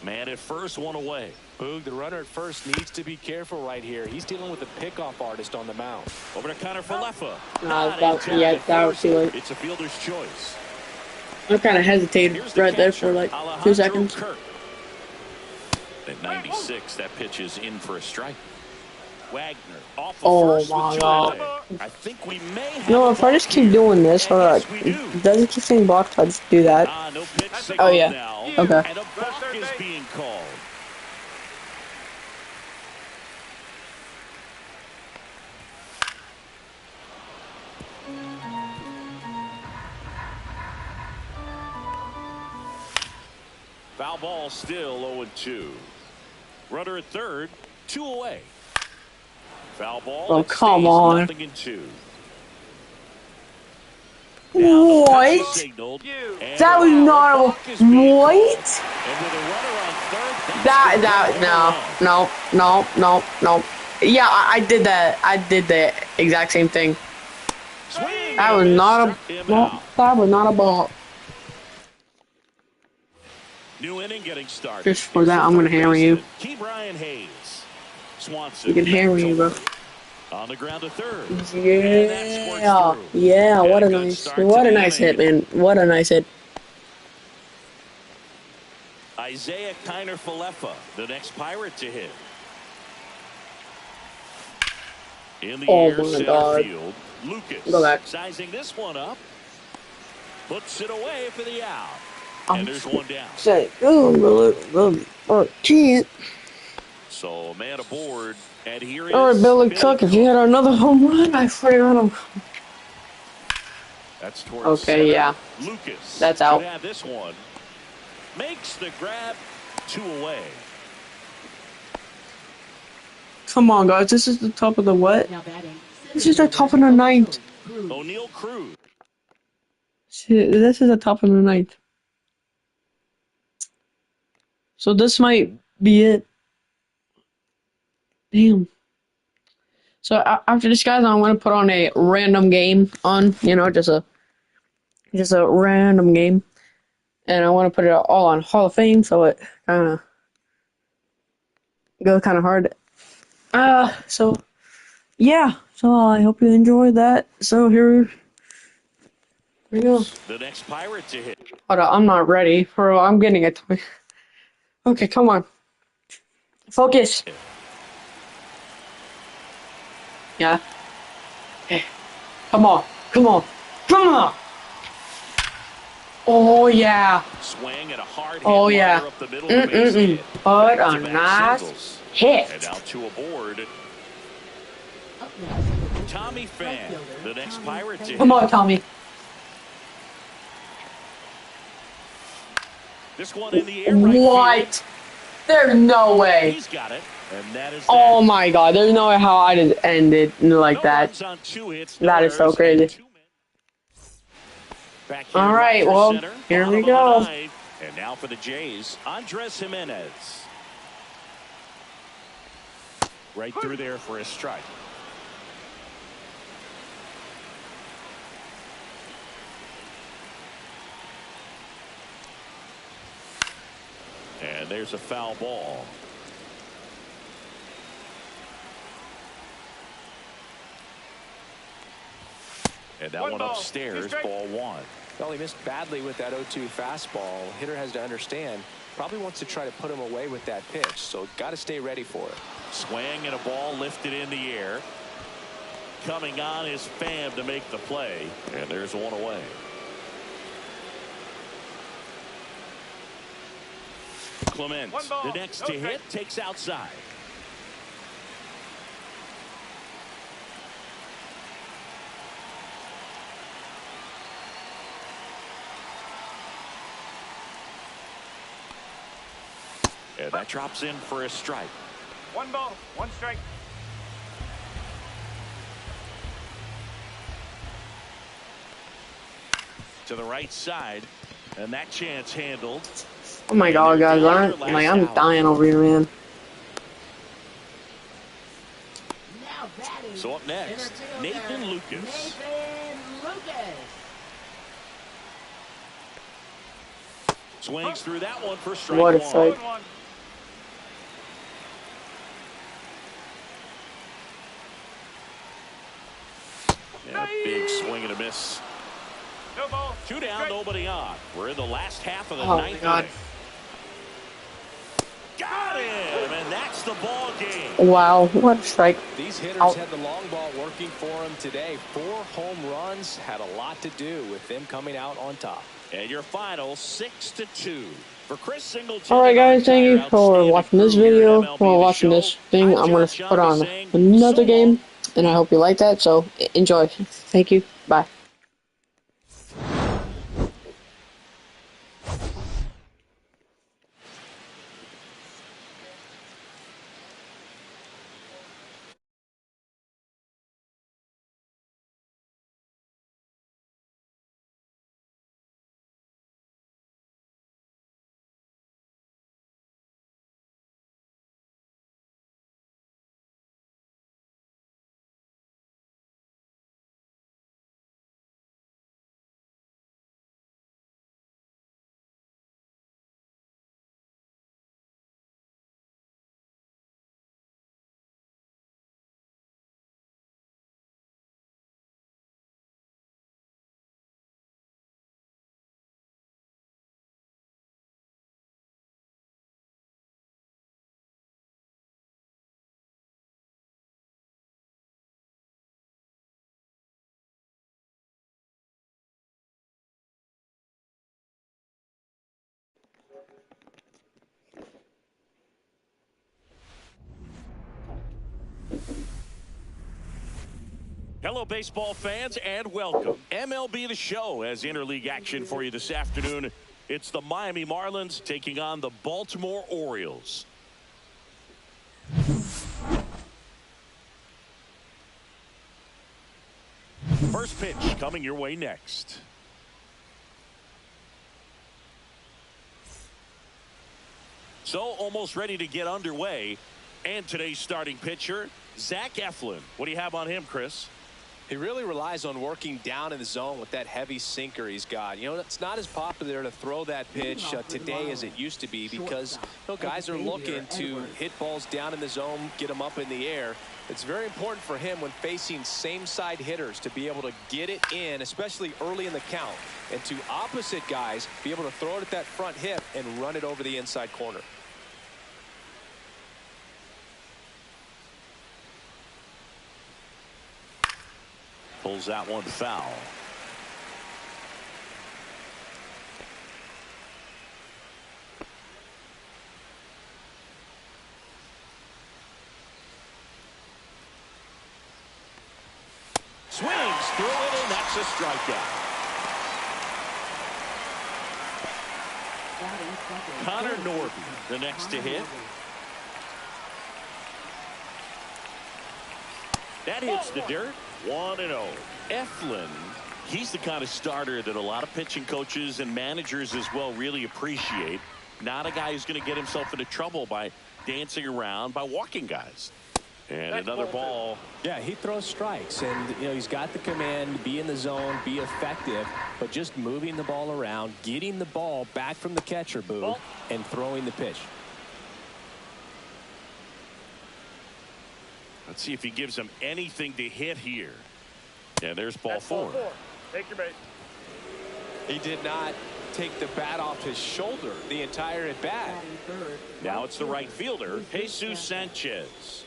Man at first, 1 away. Boog, the runner at first needs to be careful right here. He's dealing with a pickoff artist on the mound. Over to Connor Falefa. That was too late. It's a fielder's choice. I kind of hesitated right there for like 2 seconds. Kirk. At 96, that pitch is in for a strike. Wagner off the first my with 2 God. away. I think we may have No, if I just keep doing this, or does it keep saying blocked? I just do that. no pitch signal Oh, yeah. now. Okay. And a balk is being called. Foul ball still 0-2. Runner at third, 2 away. Foul ball. Oh, come on. 0-2. What? That was not a what? No. Yeah, I did that. I did the exact same thing. That was not a ball. New inning getting started. Just for that, I'm gonna hammer you. Key Brian Hayes. Swanson. You can hammer me, bro. On the ground to third. Yeah. What a nice hit, man. What a nice hit. Isaiah Kiner-Falefa, the next Pirate to hit. In the Oh air, my center God. field, Go Lucas back. sizing this one up. Puts it away for the out. I'm And there's one down. say, oh, can't. So man aboard, and here All right, is Billy Billy Cook. If you Cook. hit another home run, I swear to God, That's towards okay, center. yeah, Lucas that's should out. have this one. Makes the grab, 2 away. Come on, guys. This is the top of the what? Now batting. This is the top of the ninth. O'Neal Cruz. Shit, this is the top of the ninth. So this might be it. Damn. So after this, guys, I'm gonna put on a random game on. Just a random game, and I want to put it all on Hall of Fame, so it kind of goes kind of hard. So yeah. So I hope you enjoyed that. So here we go. The next Pirate to hit. Hold on, I'm not ready for. I'm getting it. Okay, come on. Focus. Yeah. Okay. Come on. Come on. Come on. Oh yeah. Swing and a hard Oh hit yeah. liner up the middle of the base hit. But a Back-to-back nice singles. hit. And now 2 aboard. Up next. Tommy Pham, the next Pirate to hit. Come on, Tommy. This one in the air right field. What? There's no way. He's got it. And that is Oh that. my God. There's no way how I just ended like No that. runs on 2 hits, That is so errors, crazy. and 2 men. Back here, All right, Rogers well, center, here we bottom of go. the 9th. And now for the Jays, Andres Jimenez. Right through there for a strike. And there's a foul ball. And that one upstairs, ball 1. Well, he missed badly with that 0-2 fastball. Hitter has to understand, probably wants to try to put him away with that pitch, so got to stay ready for it. Swing and a ball lifted in the air. Coming on is Pham to make the play, and there's one away. Clement, the next to hit, takes outside. And that drops in for a strike. 1 ball, 1 strike. To the right side, and that chance handled. Oh my God, guys. I'm dying over here, man. Now batting. So up next, Center Nathan fielder, Lucas. Nathan Lucas. Swings through that one for strike What a 1. strike. 1-1. And a big swing and a miss. No ball. 2 down, nobody on. We're in the last half of the Oh my 9th God. inning. Got him, and that's the ball game. Wow, what a strike. These hitters Out. had the long ball working for them today. 4 home runs had a lot to do with them coming out on top. And your final 6-2 for Chris Singleton. All right, guys. Thank you for watching this video. MLB For The watching Show. this thing. I'm gonna John put on Schaefer saying another so long. game, and I hope you like that. So enjoy. Thank you. Bye. Hello, baseball fans, and welcome. MLB The Show has interleague action for you this afternoon. It's the Miami Marlins taking on the Baltimore Orioles. First pitch coming your way next. So almost ready to get underway. And today's starting pitcher, Zach Eflin. What do you have on him, Chris? He really relies on working down in the zone with that heavy sinker he's got. You know, it's not as popular to throw that pitch today as it used to be because guys are looking to hit balls down in the zone, get them up in the air. It's very important for him when facing same-side hitters to be able to get it in, especially early in the count, and to opposite guys be able to throw it at that front hip and run it over the inside corner. Pulls that one foul. Swings through it, and that's a strikeout. Connor Norby, the next to hit. That hits the dirt. 1-0. Eflin, he's the kind of starter that a lot of pitching coaches and managers as well really appreciate. Not a guy who's going to get himself into trouble by dancing around, by walking guys. And another ball. Yeah, he throws strikes, and he's got the command to be in the zone, be effective, but just moving the ball around, getting the ball back from the catcher booth, and throwing the pitch. Let's see if he gives him anything to hit here. And there's ball four. Take your base. He did not take the bat off his shoulder the entire at bat. Now it's the right fielder, Jesus Sanchez.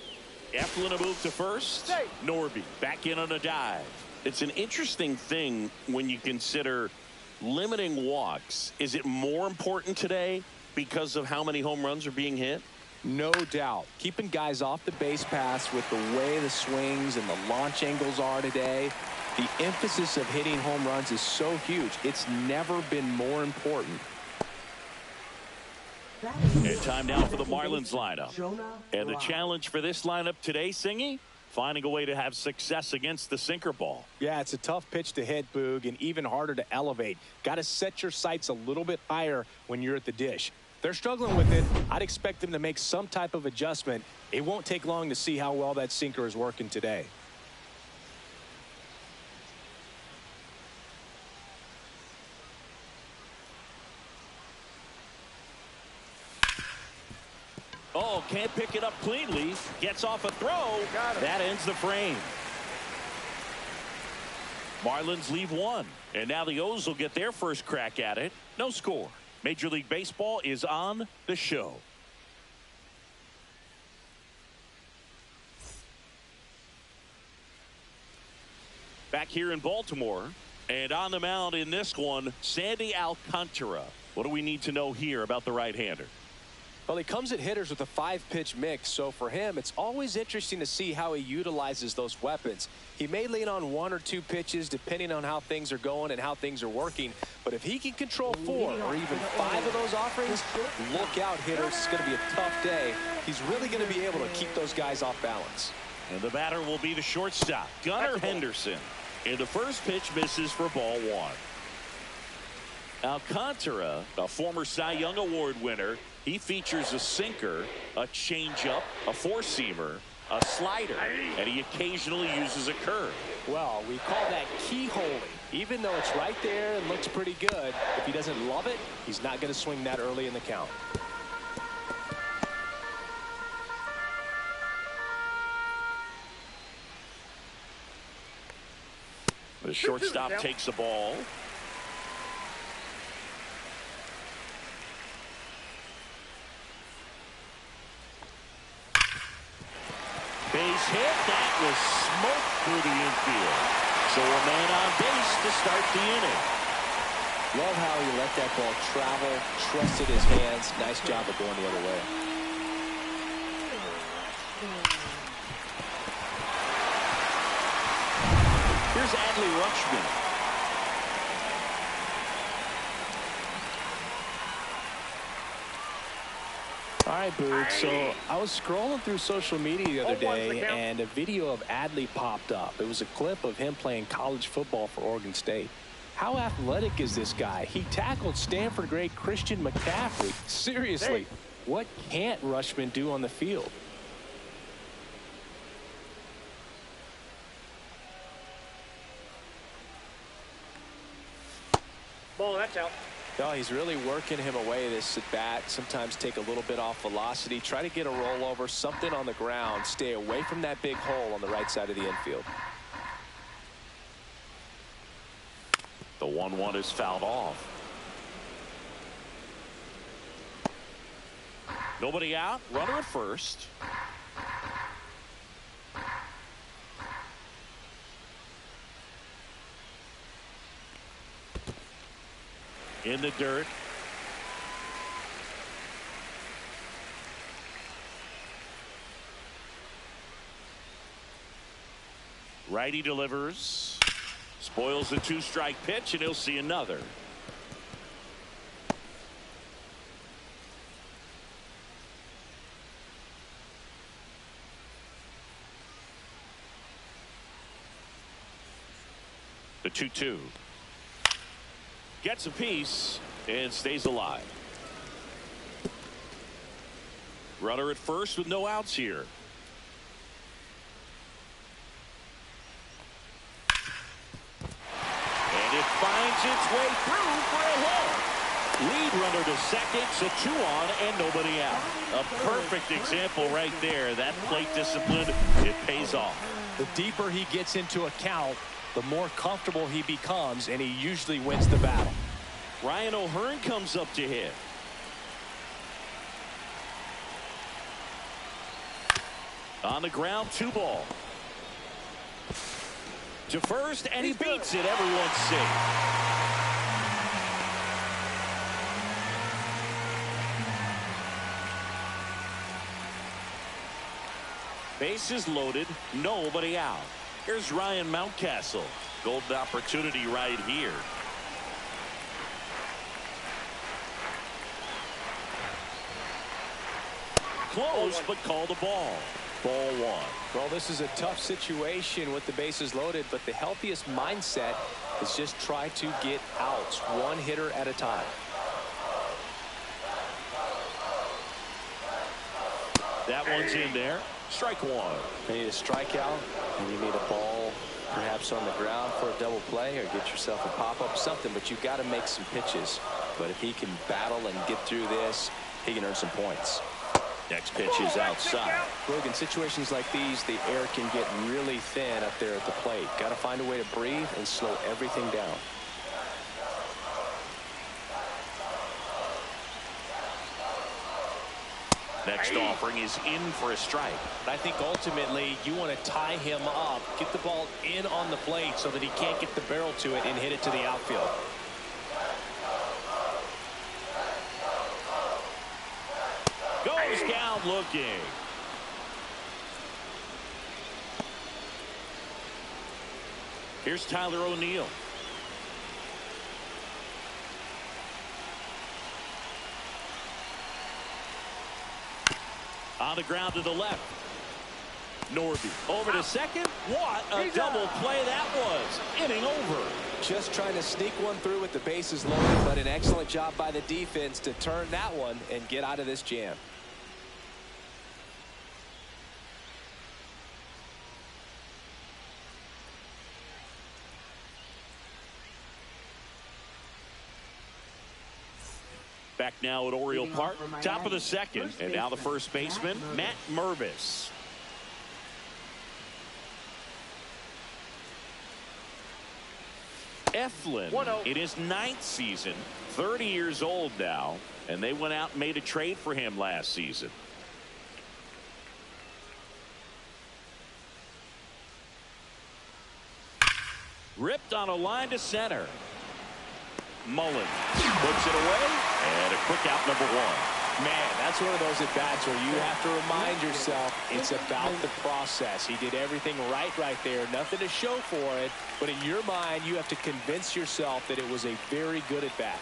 Eflin a move to first. Norby back in on a dive. It's an interesting thing when you consider limiting walks. Is it more important today because of how many home runs are being hit? No doubt. Keeping guys off the base paths with the way the swings and the launch angles are today. The emphasis of hitting home runs is so huge. It's never been more important. And time now for the Marlins lineup. And the challenge for this lineup today, Singy, finding a way to have success against the sinker ball. Yeah, it's a tough pitch to hit, Boog, and even harder to elevate. Got to set your sights a little bit higher when you're at the dish. They're struggling with it. I'd expect them to make some type of adjustment. It won't take long to see how well that sinker is working today. Oh, can't pick it up cleanly. Gets off a throw. That ends the frame. Marlins leave one. And now the O's will get their first crack at it. No score. Major League Baseball is on the show. Back here in Baltimore, and on the mound in this one, Sandy Alcantara. What do we need to know here about the right-hander? Well, he comes at hitters with a 5-pitch mix, so for him, it's always interesting to see how he utilizes those weapons. He may lean on 1 or 2 pitches depending on how things are going and how things are working, but if he can control 4 or even 5 of those offerings, look out, hitters. It's going to be a tough day. He's really going to be able to keep those guys off balance. And the batter will be the shortstop, Gunnar Henderson. And the first pitch misses for ball 1. Alcantara, a former Cy Young Award winner, he features a sinker, a changeup, a four-seamer, a slider, and he occasionally uses a curve. Well, we call that keyholing. Even though it's right there and looks pretty good, if he doesn't love it, he's not going to swing that early in the count. The shortstop takes the ball. Base hit. That was smoked through the infield. So a man on base to start the inning. Love how he let that ball travel, trusted his hands. Nice job of going the other way. Here's Adley Rutschman. All right, Boog. So I was scrolling through social media the other day, and a video of Adley popped up. It was a clip of him playing college football for Oregon State. How athletic is this guy? He tackled Stanford great Christian McCaffrey. Seriously, what can't Rutschman do on the field? Ball, that's out. No, he's really working him away this at bat. Sometimes take a little bit off velocity. Try to get a rollover, something on the ground. Stay away from that big hole on the right side of the infield. The 1-1 is fouled off. Nobody out. Runner at first. In the dirt. Righty delivers. Spoils the 2-strike pitch, and he'll see another. The 2-2. Gets a piece and stays alive. Runner at first with no outs here. And it finds its way through for a hit. Lead runner to second, so 2 on and nobody out. A perfect example right there. That plate discipline, it pays off. The deeper he gets into a count, the more comfortable he becomes, and he usually wins the battle. Ryan O'Hearn comes up to hit. On the ground, 2 ball. To first, and he beats it. Everyone's safe. Bases loaded, nobody out. Here's Ryan Mountcastle. Golden opportunity right here. Close, but called a ball. Ball 1. Well, this is a tough situation with the bases loaded, but the healthiest mindset is just try to get outs, 1 hitter at a time. That one's in there. Strike 1. You need a strikeout, and you need a ball perhaps on the ground for a double play, or get yourself a pop-up, something, but you've got to make some pitches. But if he can battle and get through this, he can earn some points. Next pitch is outside. Look, in situations like these, the air can get really thin up there at the plate. Got to find a way to breathe and slow everything down. Next offering is in for a strike. I think ultimately you want to tie him up, get the ball in on the plate so that he can't get the barrel to it and hit it to the outfield. Goes down looking. Here's Tyler O'Neill. On the ground to the left. Norby over to second. What a double play that was. Inning over. Just trying to sneak one through with the bases loaded, but an excellent job by the defense to turn that one and get out of this jam. Back now at Oriole Park, top of the second, and now the first baseman, Matt Mervis. Eflin in his 9th season, 30 years old now, and they went out and made a trade for him last season. Ripped on a line to center. Mullen puts it away, and a quick out, number 1. Man, that's one of those at-bats where you have to remind yourself it's about the process. He did everything right there. Nothing to show for it. But in your mind, you have to convince yourself that it was a very good at-bat.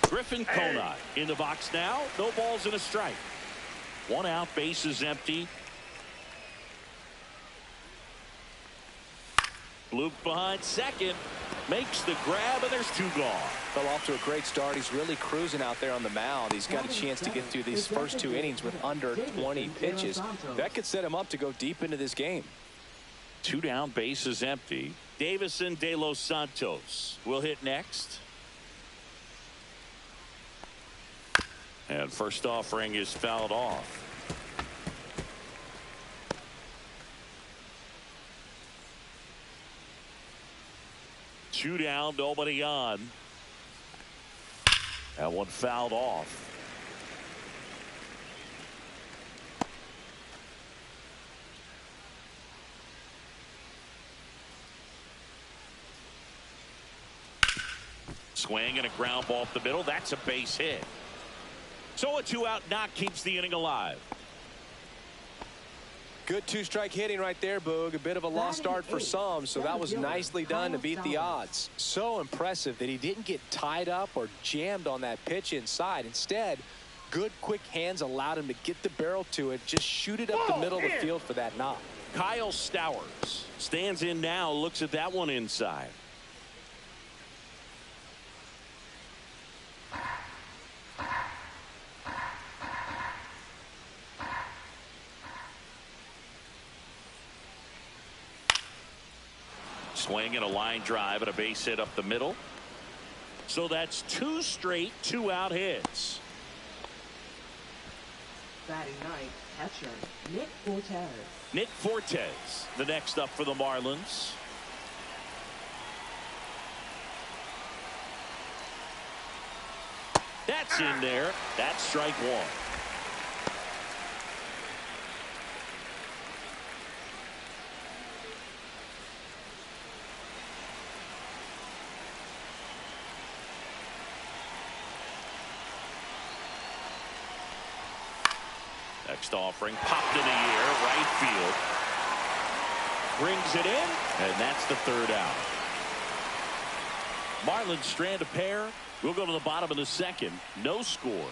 Griffin Conant in the box now. No balls and a strike. 1 out, base is empty. Luke behind second. Makes the grab, and there's 2 gone. Fell off to a great start. He's really cruising out there on the mound. He's got a chance to get through these first 2 innings with under 20 pitches. That could set him up to go deep into this game. 2 down, base is empty. Davison De Los Santos will hit next. And first offering is fouled off. Two down, nobody on. That one fouled off. Swing and a ground ball up the middle. That's a base hit. So a 2-out knock keeps the inning alive. Good 2-strike hitting right there, Boog. A bit of a lost start for some, so that was nicely done to beat the odds. So impressive that he didn't get tied up or jammed on that pitch inside. Instead, good quick hands allowed him to get the barrel to it, just shoot it up the middle of the field for that knock. Kyle Stowers stands in now, looks at that one inside. Swing and a line drive and a base hit up the middle. So that's 2 straight 2-out hits. Batting ninth, catcher Nick Fortes. Nick Fortes, the next up for the Marlins. That's in there. That's strike 1. Next offering popped in the air, right field. Brings it in, and that's the 3rd out. Marlins strand a pair. We'll go to the bottom of the 2nd. No score.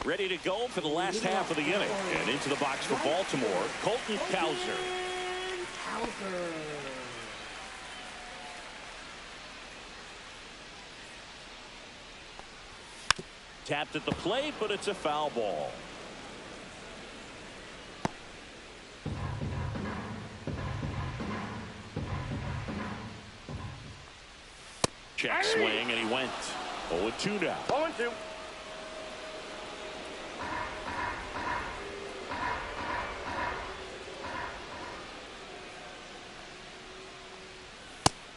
Ready to go for the last half of the inning. And into the box for Baltimore, Colton Cowser. Tapped at the plate, but it's a foul ball. Check swing, and he went 0-2 now. 0-2.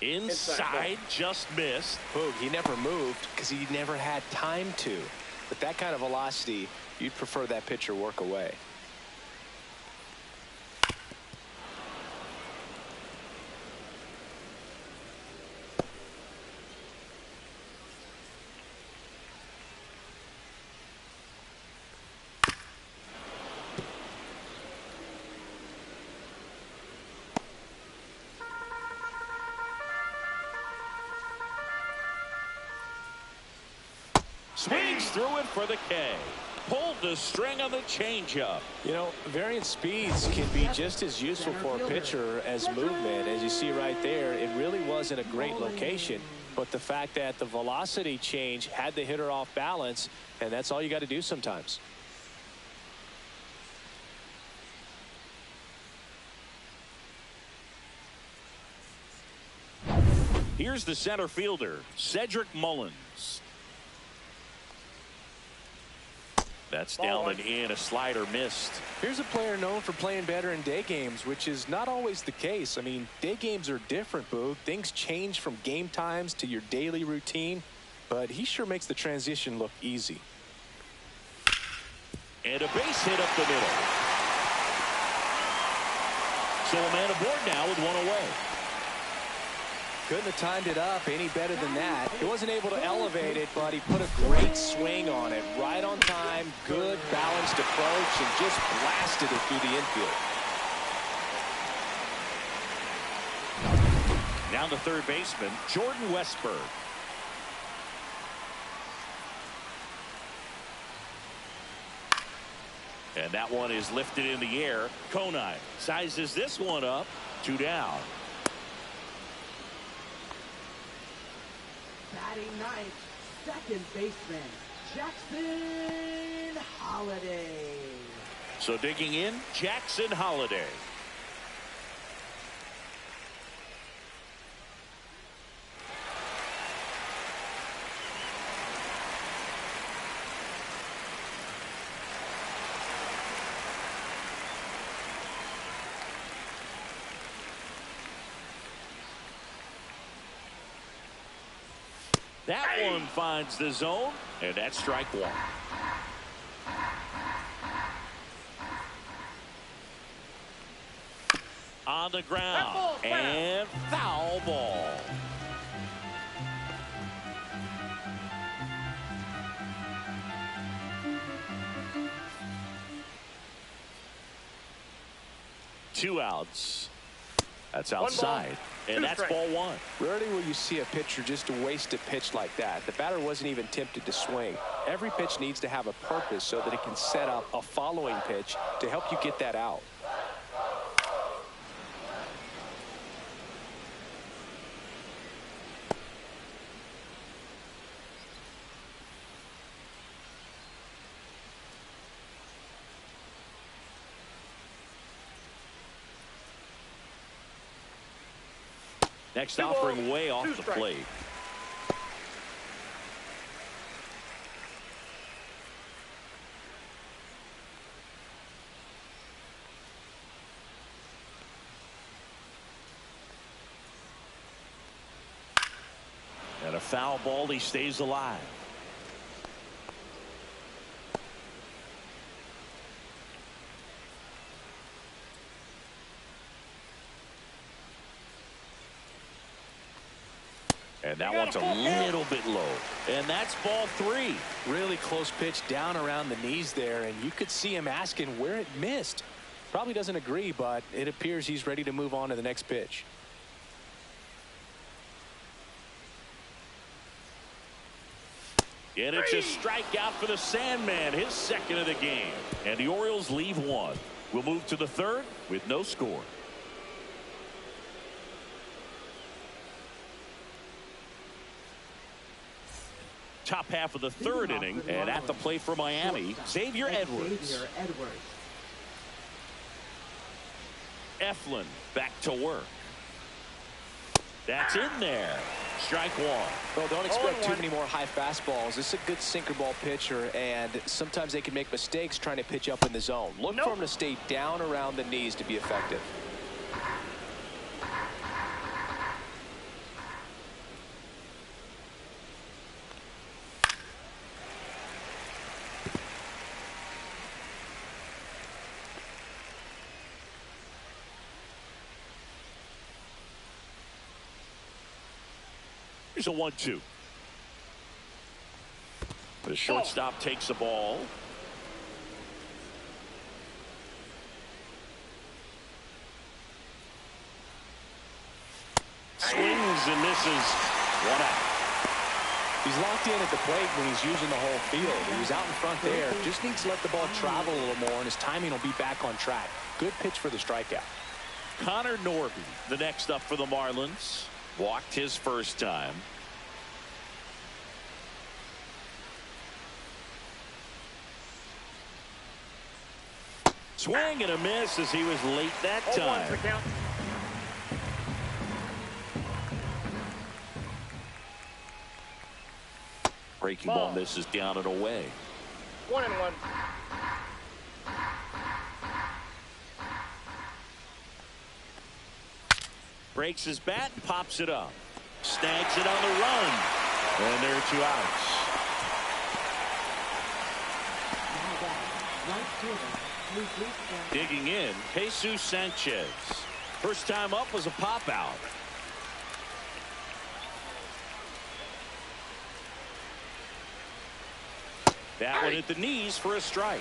Inside, just missed. Boog, he never moved because he never had time to. But that kind of velocity, you'd prefer that pitcher work away. Swings through it for the K. Pulled the string on the changeup. You know, varying speeds can be just as useful for a pitcher as movement. As you see right there, it really wasn't a great location. But the fact that the velocity change had the hitter off balance, and that's all you got to do sometimes. Here's the center fielder, Cedric Mullins. That's down and in. A slider missed. Here's a player known for playing better in day games, which is not always the case. I mean, day games are different, Boog. Things change from game times to your daily routine, but he sure makes the transition look easy. And a base hit up the middle. So a man aboard now with one away. Couldn't have timed it up any better than that. He wasn't able to elevate it, but he put a great swing on it. Right on time, good balanced approach, and just blasted it through the infield. Now the third baseman, Jordan Westburg. And that one is lifted in the air. Konai sizes this one up. 2 down. Batting ninth, second baseman, Jackson Holiday. So digging in, Jackson Holiday. That one finds the zone, and that's strike one. On the ground, and foul ball. Two outs. That's outside. And that's ball one. Rarely will you see a pitcher just waste a pitch like that. The batter wasn't even tempted to swing. Every pitch needs to have a purpose so that it can set up a following pitch to help you get that out. Next offering way off the plate. And a foul ball, he stays alive. And that one's a little bit low. And that's ball three. Really close pitch down around the knees there, and you could see him asking where it missed. Probably doesn't agree, but it appears he's ready to move on to the next pitch. And it's a strikeout for the Sandman, his second of the game. And the Orioles leave one. We'll move to the third with no score. Top half of the third inning, and at the plate for Miami, Xavier Edwards. Eflin back to work. That's in there. Strike one. Well, don't expect too many more high fastballs. This is a good sinker ball pitcher, and sometimes they can make mistakes trying to pitch up in the zone. Look for him to stay down around the knees to be effective. Here's a 1-2. The shortstop takes the ball. Swings and misses. 1 out. He's locked in at the plate when he's using the whole field. He was out in front there. Just needs to let the ball travel a little more, and his timing will be back on track. Good pitch for the strikeout. Connor Norby, the next up for the Marlins. Walked his first time. Swing and a miss as he was late that time. Breaking ball misses down and away. 1-1. Breaks his bat and pops it up. Snags it on the run. And there are 2 outs. Digging in, Jesus Sanchez. First time up was a pop out. That one at the knees for a strike.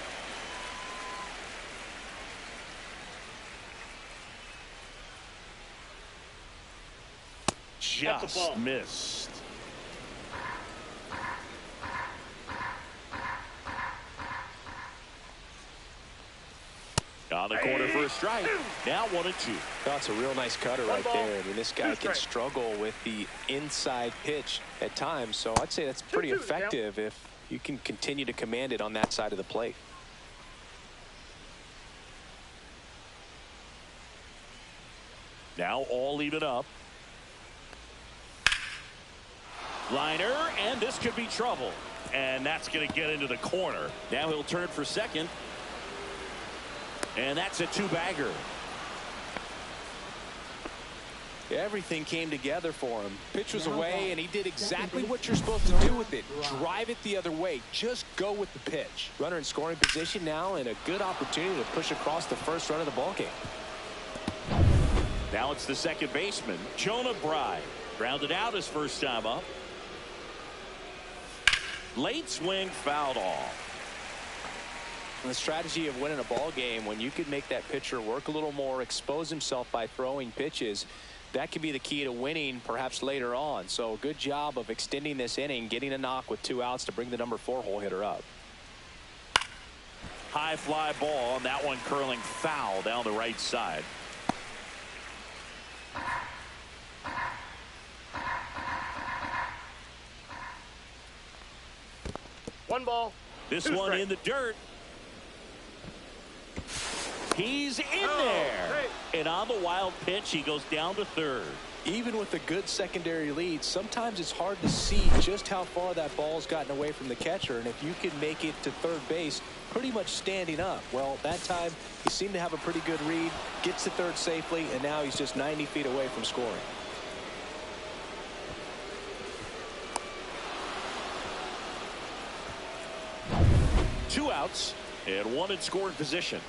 Just missed. On the corner for a strike. Now 1-2. That's a real nice cutter right there. I mean, this guy can struggle with the inside pitch at times, so I'd say that's pretty effective if you can continue to command it on that side of the plate. Now all even up. Liner, and this could be trouble. And that's going to get into the corner. Now he'll turn for second. And that's a two-bagger. Everything came together for him. Pitch was away, and he did exactly what you're supposed to do with it. Drive it the other way. Just go with the pitch. Runner in scoring position now, and a good opportunity to push across the first run of the ballgame. Now it's the second baseman, Jonah Bride. Grounded out his first time up. Late swing, fouled off. And the strategy of winning a ball game, when you could make that pitcher work a little more, expose himself by throwing pitches, that could be the key to winning perhaps later on. So good job of extending this inning, getting a knock with 2 outs to bring the number 4 hole hitter up. High fly ball, and that one curling foul down the right side. One ball. This one in the dirt. He's in there. And on the wild pitch, he goes down to third. Even with a good secondary lead, sometimes it's hard to see just how far that ball's gotten away from the catcher. And if you can make it to third base pretty much standing up, well, that time he seemed to have a pretty good read, gets to third safely, and now he's just 90 feet away from scoring. Two outs and one in scoring position.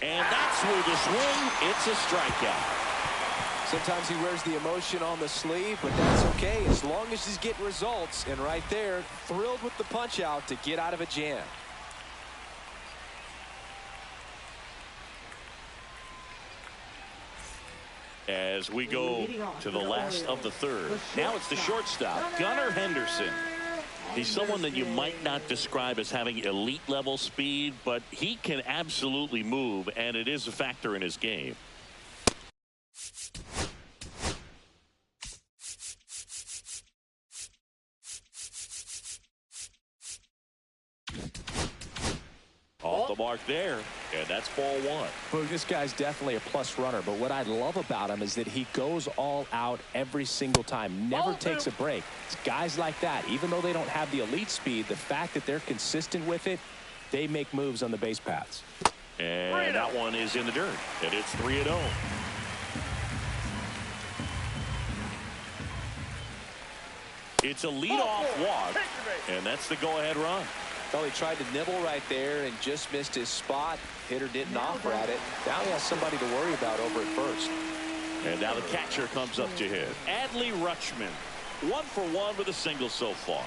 And that's with the swing. It's a strikeout. Sometimes he wears the emotion on the sleeve, but that's okay as long as he's getting results. And right there, thrilled with the punch out to get out of a jam. As we go to the last of the third. Now it's the shortstop, Gunnar Henderson. He's someone that you might not describe as having elite level speed, but he can absolutely move, and it is a factor in his game. Off the mark there, and that's ball one. Well, this guy's definitely a plus runner, but what I love about him is that he goes all out every single time, never takes a break. It's guys like that, even though they don't have the elite speed, the fact that they're consistent with it, they make moves on the base paths. And that one is in the dirt, and it's 3-0. It's a leadoff walk, and that's the go-ahead run. Well, he tried to nibble right there and just missed his spot. Hitter didn't offer at it. Now he has somebody to worry about over at first. And now the catcher comes up to hit. Adley Rutschman, 1 for 1 with a single so far.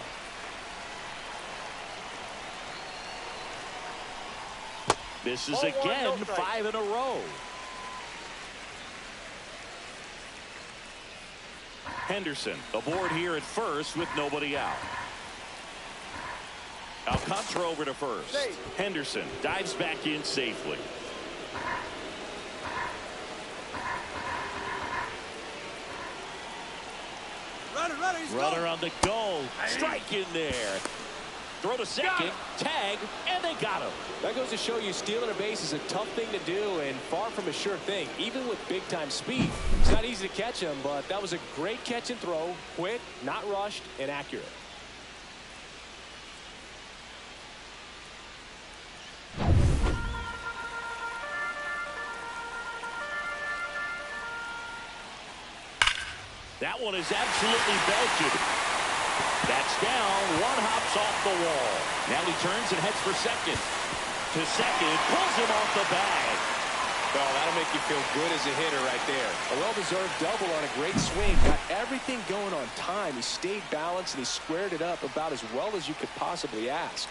This is again 5 in a row. Henderson aboard here at first with nobody out. Alcantara over to first. Henderson dives back in safely. Runner on the go. Strike in there. Throw to second. Tag. And they got him. That goes to show you stealing a base is a tough thing to do and far from a sure thing, even with big-time speed. It's not easy to catch him, but that was a great catch and throw. Quick, not rushed, and accurate. That one is absolutely belted. That's down. One hops off the wall. Now he turns and heads for second. to second, pulls him off the bag. Well, that'll make you feel good as a hitter right there. A well-deserved double on a great swing. Got everything going on time. He stayed balanced and he squared it up about as well as you could possibly ask.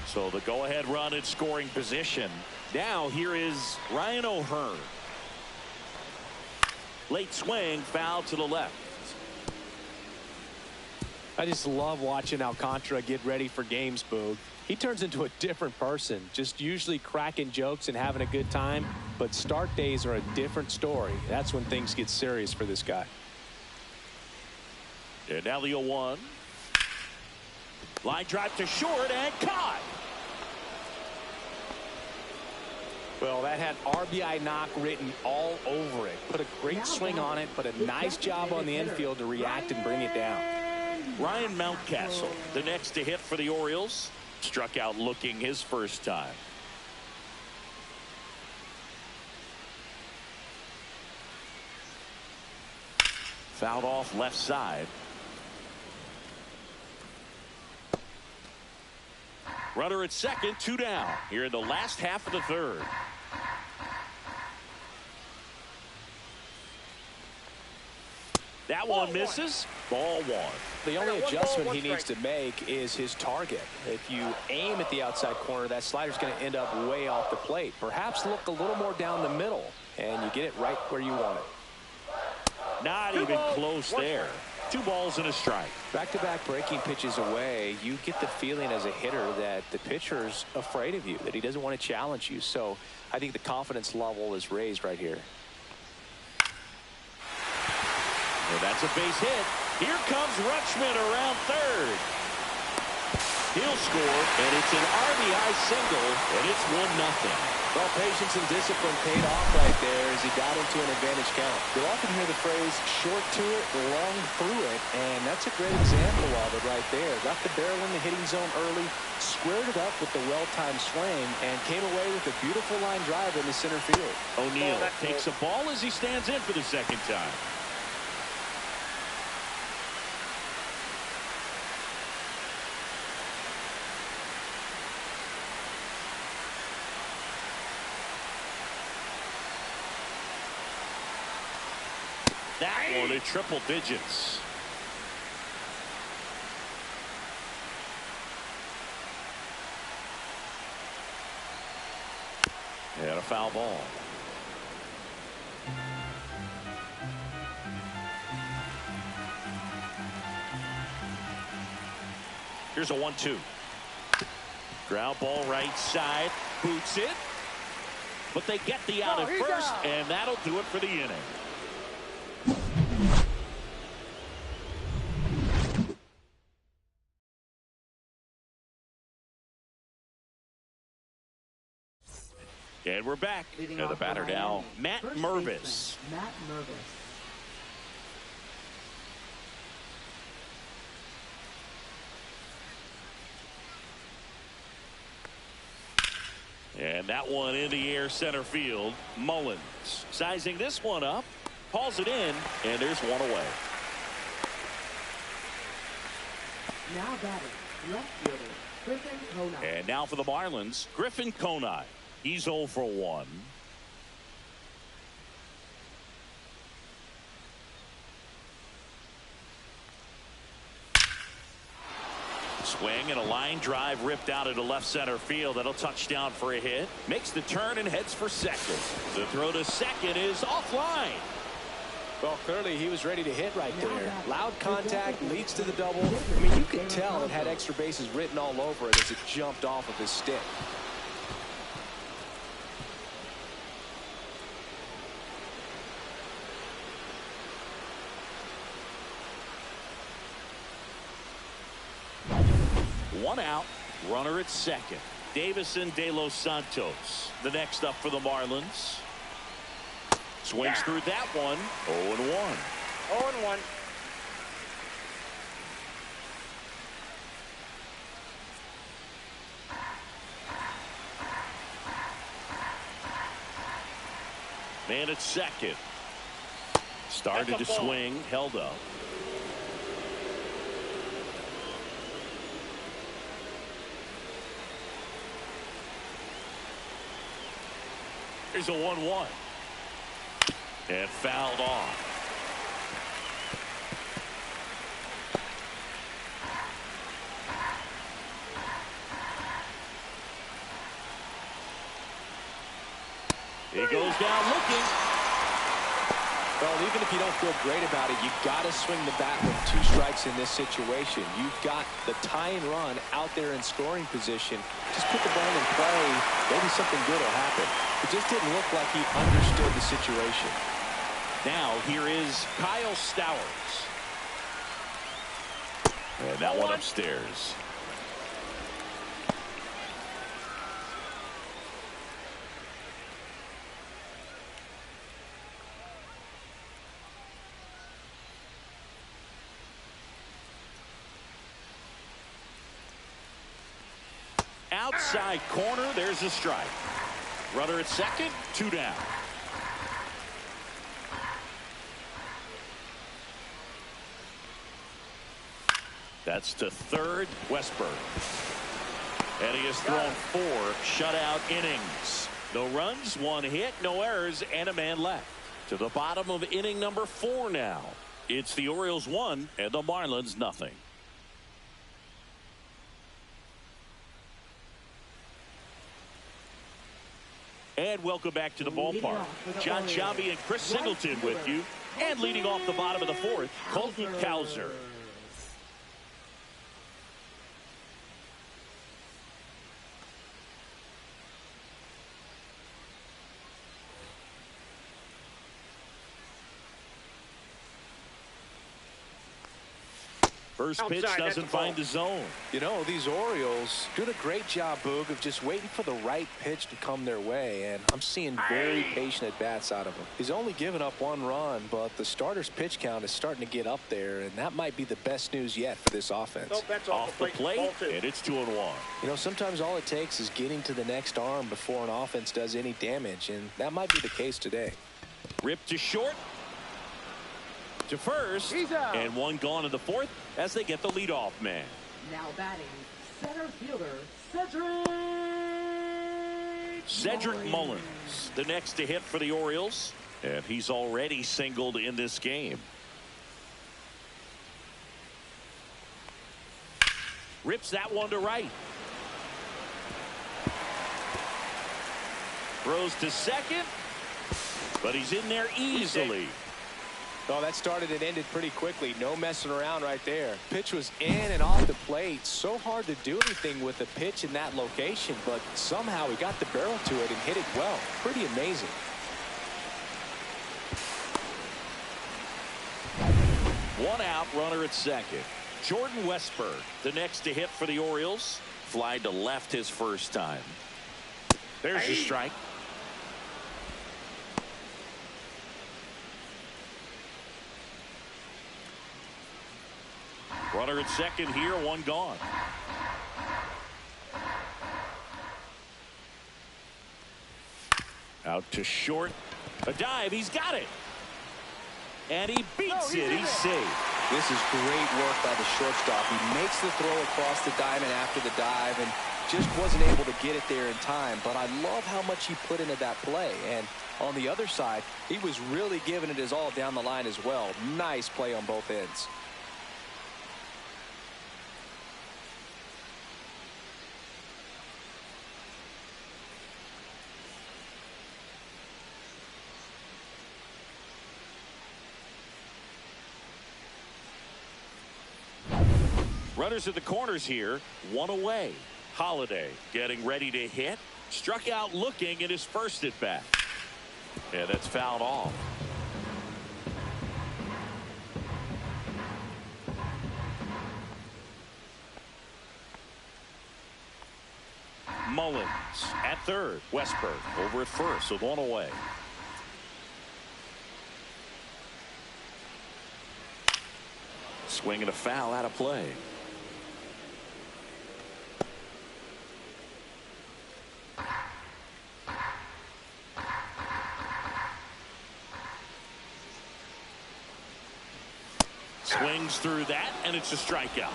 So the go-ahead run in scoring position. Now here is Ryan O'Hearn. Late swing, foul to the left. I just love watching Alcantara get ready for games, Boog. He turns into a different person, just usually cracking jokes and having a good time. But start days are a different story. That's when things get serious for this guy. And now the 0-1. Line drive to short and caught. Well, that had RBI knock written all over it. Put a great swing on it, but a nice job on the infield to react and bring it down. Ryan Mountcastle, the next to hit for the Orioles, struck out looking his first time. Fouled off left side. Runner at second, 2 down here in the last half of the third. That one misses. Ball 1. The only adjustment he needs to make is his target. If you aim at the outside corner, that slider's going to end up way off the plate. Perhaps look a little more down the middle, and you get it right where you want it. Not even close there. 2 balls and a strike. Back-to-back breaking pitches away, you get the feeling as a hitter that the pitcher's afraid of you, that he doesn't want to challenge you. So I think the confidence level is raised right here. And that's a base hit. Here comes Rutschman around third. He'll score, and it's an RBI single, and it's 1-0. Well, patience and discipline paid off right there as he got into an advantage count. You'll often hear the phrase, short to it, long through it, and that's a great example of it right there. Got the barrel in the hitting zone early, squared it up with the well-timed swing, and came away with a beautiful line drive in the center field. O'Neill takes a ball as he stands in for the second time. That one in triple digits. And a foul ball. Here's a 1-2. Ground ball right side. Boots it. But they get the out at first, and that'll do it for the inning. And we're back. And the batter now, Matt Mervis. Matt Mervis. And that one in the air center field. Mullins sizing this one up, hauls it in, and there's one away. Now batting, left fielder, Griffin Conine. And now for the Marlins, Griffin Conine. He's 0 for 1. Swing and a line drive ripped out into left center field. That'll touch down for a hit. Makes the turn and heads for second. The throw to second is offline. Well, clearly he was ready to hit right there. Loud contact leads to the double. I mean, you could tell it had extra bases written all over it as it jumped off of his stick. One out, runner at second. Davison De Los Santos, the next up for the Marlins. Swings through that one. 0-1. 0-1. Man at second. Started to swing, held up. There's a 1-1. And fouled off. He goes down looking. Well, even if you don't feel great about it, you got to swing the bat with 2 strikes in this situation. You've got the tying run out there in scoring position. Just put the ball in play. Maybe something good will happen. It just didn't look like he understood the situation. Now here is Kyle Stowers. And that one upstairs. Outside corner, there's a strike. Runner at second, 2 down. That's to third, Westberg. And he has thrown 4 shutout innings. No runs, 1 hit, no errors, and a man left. To the bottom of inning number 4 now. It's the Orioles 1 and the Marlins nothing. And welcome back to the ballpark. John Sciambi and Chris Singleton with you. And leading off the bottom of the 4th, Colton Cowser. First pitch doesn't find the zone. You know, these Orioles doing a great job, Boog, of just waiting for the right pitch to come their way, and I'm seeing very patient at-bats out of him. He's only given up 1 run, but the starter's pitch count is starting to get up there, and that might be the best news yet for this offense. Nope, that's Off the plate, and it's 2-1. You know, sometimes all it takes is getting to the next arm before an offense does any damage, and that might be the case today. Ripped to short. To first, and 1 gone in the 4th as they get the leadoff man. Now batting, center fielder, Cedric Mullins, the next to hit for the Orioles, and he's already singled in this game. Rips that one to right. Throws to second, but he's in there easily. Oh, that started and ended pretty quickly. No messing around right there. Pitch was in and off the plate. So hard to do anything with a pitch in that location, but somehow he got the barrel to it and hit it well. Pretty amazing. One out, runner at second. Jordan Westberg, the next to hit for the Orioles. Flied to left his first time. There's your strike. Runner at second here, 1 gone. Out to short. A dive, he's got it. And he beats it, he's safe. This is great work by the shortstop. He makes the throw across the diamond after the dive and just wasn't able to get it there in time. But I love how much he put into that play. And on the other side, he was really giving it his all down the line as well. Nice play on both ends. Runners at the corners here, 1 away. Holiday getting ready to hit. Struck out looking at his first at bat. And that's fouled off. Mullins at third. Westberg over at first with 1 away. Swinging a foul out of play. Swings through that, and it's a strikeout.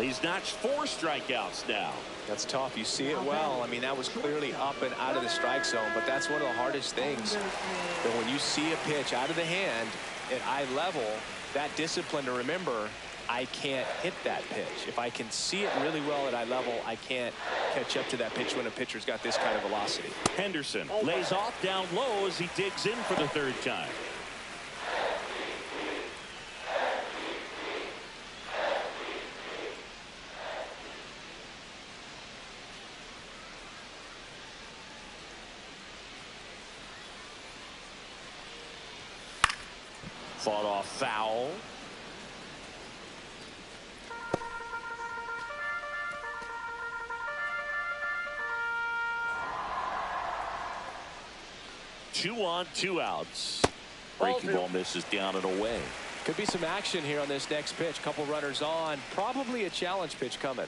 He's notched 4 strikeouts now. That's tough. You see it well. I mean, that was clearly up and out of the strike zone, but that's one of the hardest things. That when you see a pitch out of the hand at eye level, that discipline to remember, I can't hit that pitch. If I can see it really well at eye level, I can't catch up to that pitch when a pitcher's got this kind of velocity. Henderson lays off down low as he digs in for the 3rd time. Fought off foul. Two on, 2 outs. Breaking ball misses down and away. Could be some action here on this next pitch. Couple runners on. Probably a challenge pitch coming.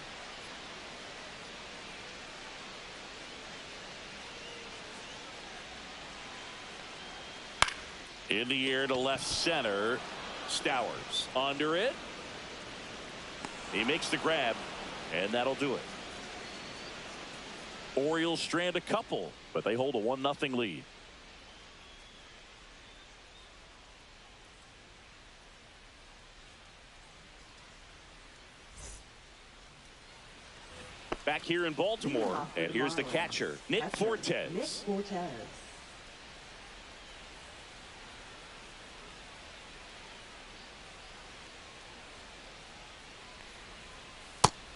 In the air to left center. Stowers under it. He makes the grab, and that'll do it. Orioles strand a couple, but they hold a 1-0 lead. Back here in Baltimore, and here's the catcher, Nick Fortes.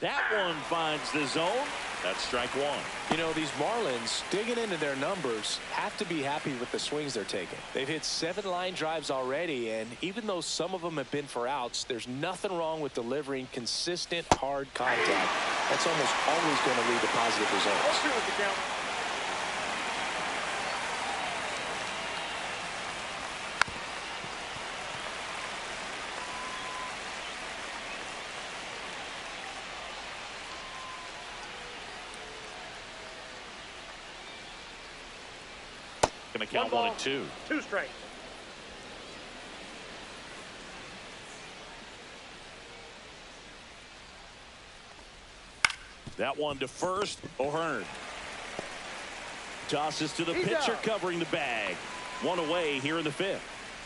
That one finds the zone. That's strike 1. You know, these Marlins, digging into their numbers, have to be happy with the swings they're taking. They've hit 7 line drives already, and even though some of them have been for outs, there's nothing wrong with delivering consistent, hard contact. That's almost always going to lead to positive results. Going to count 1 and 2. 2 straight. That one to first. O'Hearn tosses to the pitcher covering the bag. 1 away here in the 5th.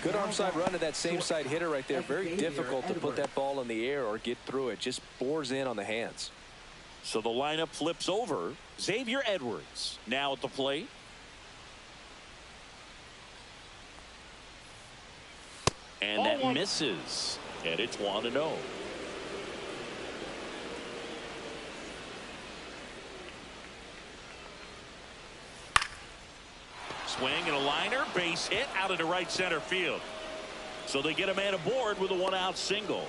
Good arm side run to that same side hitter right there. Very difficult to put that ball in the air or get through it. Just bores in on the hands. So the lineup flips over. Xavier Edwards now at the plate. And that misses. And it's 1-0. Swing and a liner. Base hit out into right center field. So they get a man aboard with a 1-out single.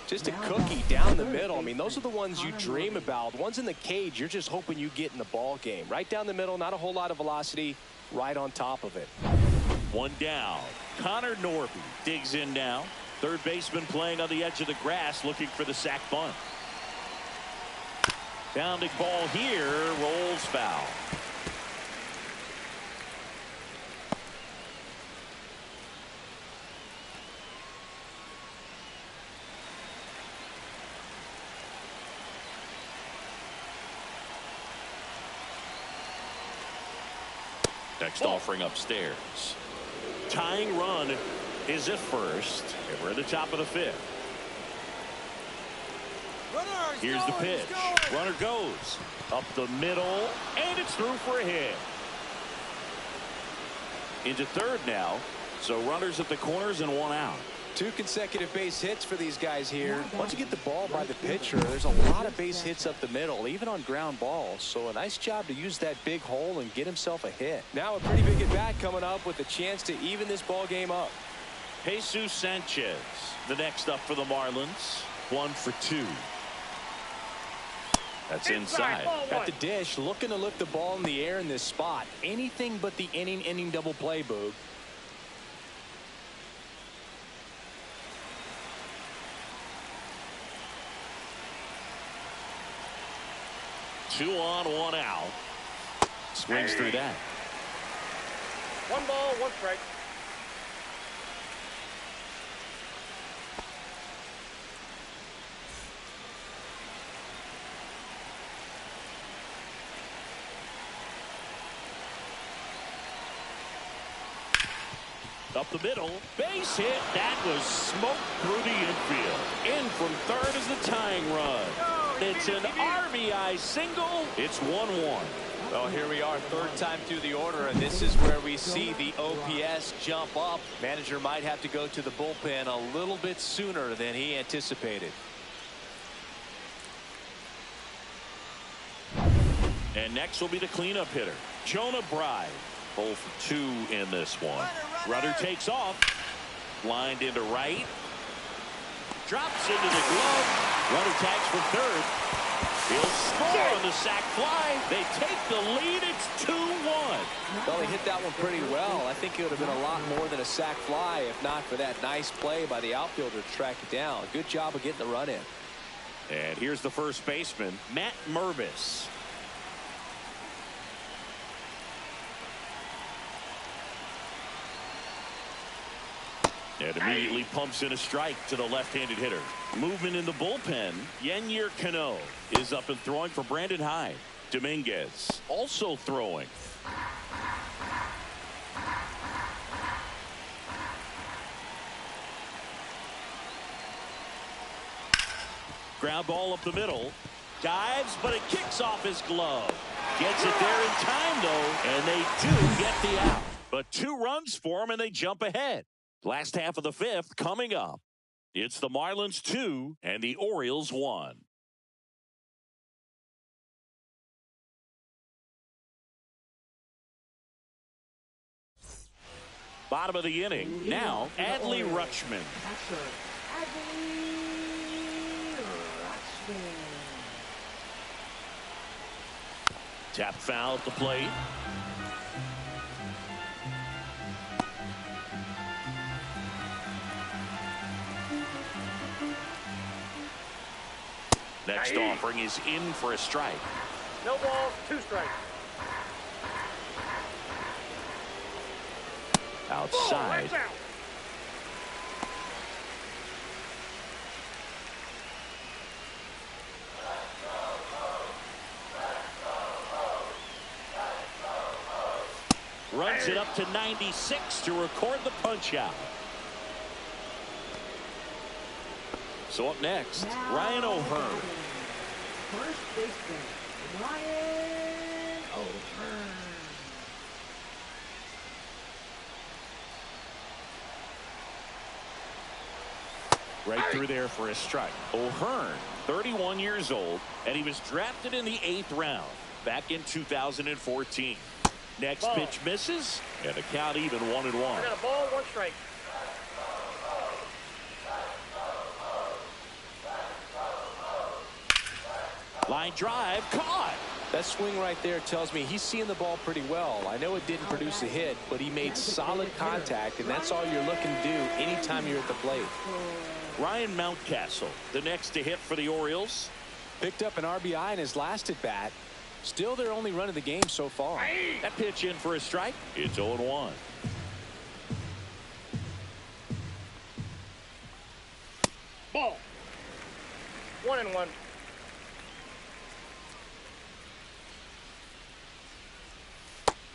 Just a cookie down the middle. I mean, those are the ones you dream about. Ones in the cage, you're just hoping you get in the ball game. Right down the middle, not a whole lot of velocity. Right on top of it. 1 down. Connor Norby digs in now. Third baseman playing on the edge of the grass looking for the sac bunt. Bounding ball here, rolls foul. Next offering upstairs. Tying run is at first, and we're at the top of the 5th. Here's the pitch. Runner goes up the middle, and it's through for a hit. Into third now, so runners at the corners and 1 out. 2 consecutive base hits for these guys here. Once you get the ball by the pitcher, there's a lot of base hits up the middle, even on ground balls. So a nice job to use that big hole and get himself a hit. Now a pretty big at bat coming up with a chance to even this ball game up. Jesus Sanchez, the next up for the Marlins. 1 for 2. That's inside. Got the dish, looking to lift the ball in the air in this spot. Anything but the inning double play, Boog. Two on, 1 out. Swings through that. 1 ball, 1 strike. Up the middle, base hit. That was smoked through the infield. In from third is the tying run. It's an RBI single. It's 1-1. Well, here we are, third time through the order, and this is where we see the OPS jump up. Manager might have to go to the bullpen a little bit sooner than he anticipated. And next will be the cleanup hitter, Jonah Bride. 0 for 2 in this one. Rudder takes off. Lined into right. Drops into the glove. Runner tags for third. He'll score on the sac fly. They take the lead. It's 2-1. Well, he hit that one pretty well. I think it would have been a lot more than a sac fly if not for that nice play by the outfielder to track it down. Good job of getting the run in. And here's the first baseman, Matt Mervis. And immediately pumps in a strike to the left-handed hitter. Movement in the bullpen. Yennier Cano is up and throwing for Brandon Hyde. Dominguez also throwing. Ground ball up the middle. Dives, but it kicks off his glove. Gets it there in time, though, and they do get the out. But 2 runs for him, and they jump ahead. Last half of the 5th coming up. It's the Marlins 2 and the Orioles 1. Bottom of the inning. Now, Adley Rutschman. Tap foul at the plate. Next offering is in for a strike. No balls, 2 strikes. Outside. Out. Runs it up to 96 to record the punch out. So up next, Ryan O'Hearn. First baseman, Ryan O'Hearn. Right through there for a strike. O'Hearn, 31 years old, and he was drafted in the 8th round back in 2014. Next pitch misses, and the count even 1-1. I got a ball, 1 strike. Line drive, caught. That swing right there tells me he's seeing the ball pretty well. I know it didn't produce a hit, but he made solid contact, and that's all you're looking to do anytime you're at the plate. Ryan Mountcastle, the next to hit for the Orioles. Picked up an RBI in his last at bat. Still their only run of the game so far. That pitch in for a strike. It's 0-1. Ball. 1-1.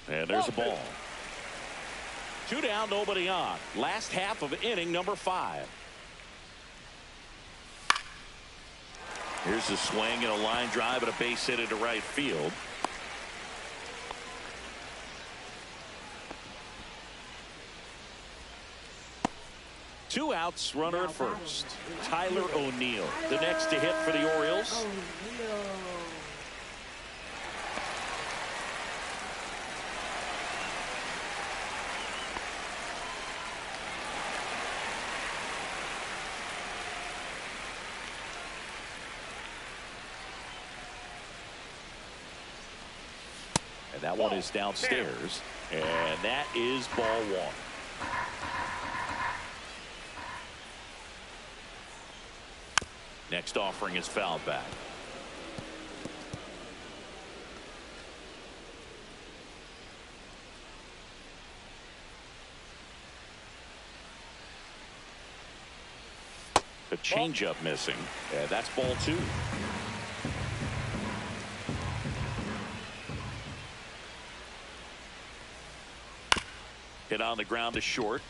And there's a ball. 2 down, nobody on. Last half of inning number 5. Here's a swing and a line drive and a base hit into right field. Two outs, runner at first. Tyler O'Neill, the next to hit for the Orioles. And that one is downstairs, and that is ball 1. Next offering is fouled back. A changeup missing, and that's ball 2. Hit on the ground to short.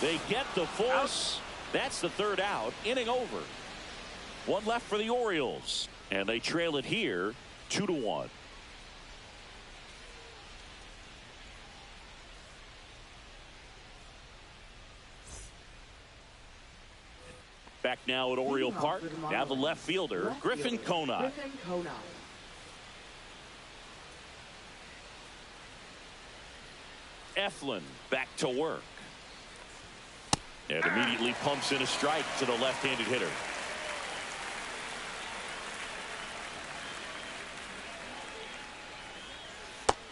They get the force. That's the third out. Inning over. One left for the Orioles. And they trail it here 2-1. Back now at Oriole Park. Now the left fielder, Griffin Conine. Eflin back to work. And immediately pumps in a strike to the left-handed hitter.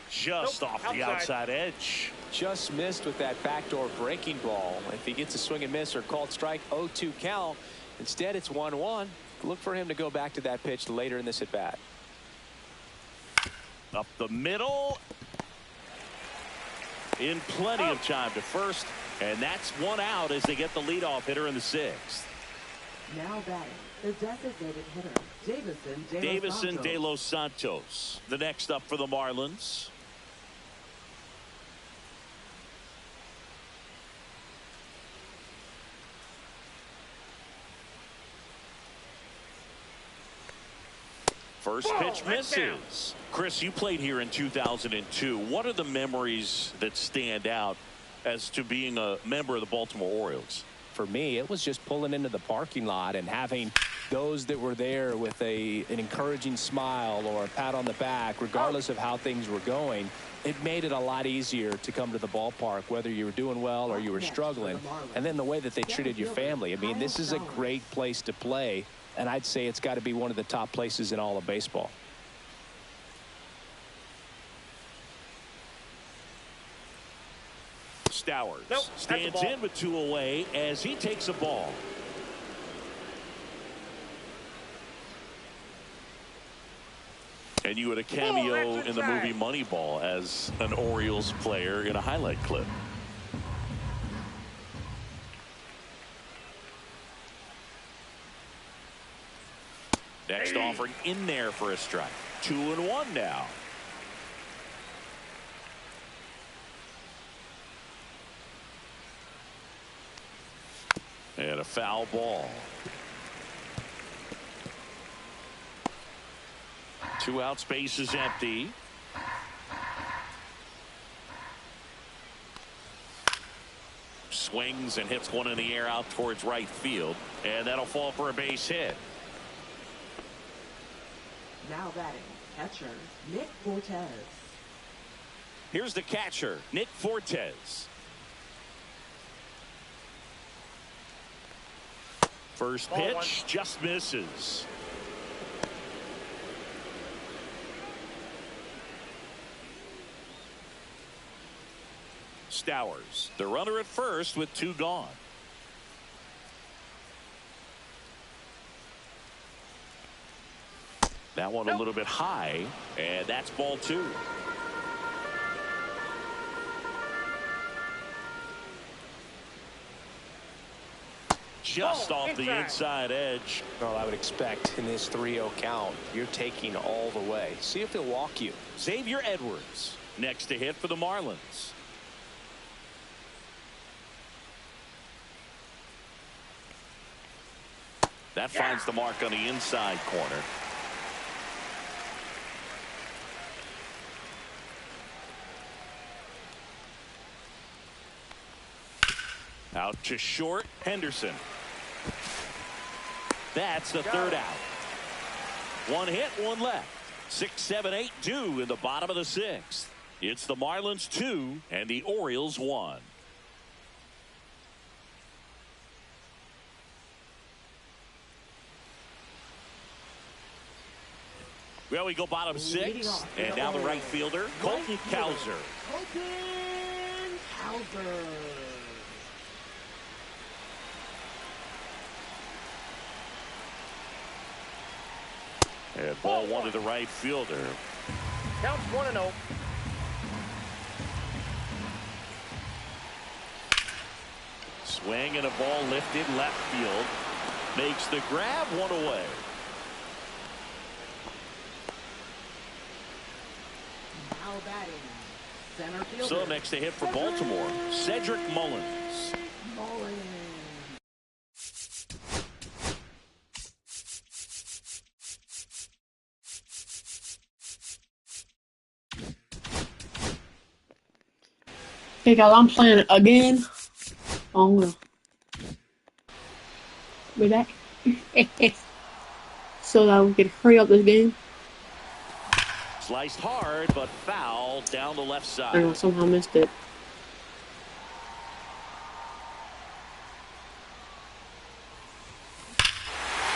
Just off the outside edge. Just missed with that backdoor breaking ball. If he gets a swing and miss or called strike, 0-2 count. Instead, it's 1-1. Look for him to go back to that pitch later in this at bat. Up the middle. In plenty of time to first. And that's one out as they get the leadoff hitter in the sixth. Now batting, the designated hitter, Davison De Los Santos. The next up for the Marlins. First pitch misses. Chris, you played here in 2002. What are the memories that stand out as to being a member of the Baltimore Orioles? For me, it was just pulling into the parking lot and having those that were there with an encouraging smile or a pat on the back, regardless of how things were going. It made it a lot easier to come to the ballpark, whether you were doing well or you were struggling. And then the way that they treated your family. I mean, this is a great place to play. And I'd say it's got to be one of the top places in all of baseball. Stowers stands in with two away as he takes a ball. And you had a cameo in the movie Moneyball as an Orioles player in a highlight clip. Next offering in there for a strike. 2-1 now. And a foul ball. 2 out, space is empty. Swings and hits one in the air out towards right field. And that'll fall for a base hit. Now batting, catcher, Nick Fortes. Here's the catcher, Nick Fortes. First pitch just misses. Stowers, the runner at first with 2 gone. That one a little bit high, and that's ball 2. Just off the inside edge. Well, I would expect in this 3-0 count, you're taking all the way. See if he'll walk you. Xavier Edwards next to hit for the Marlins. That finds the mark on the inside corner. Out to short, Henderson. That's the third out. 1 hit, 1 left. 6, 7, 8 due in the bottom of the 6th. It's the Marlins 2 and the Orioles 1. Well, we go bottom 6, and now the right fielder, Colton Cowser. And ball 1 to the right fielder. Counts 1-0. Swing and a ball lifted left field. Makes the grab, 1 away. Now batting, center fielder. So next to hit for Baltimore, Cedric Mullins. Hey guys, I'm playing again. I'm gonna be back. So that we can hurry up this game. Sliced hard, but foul down the left I don't know, side. somehow missed it.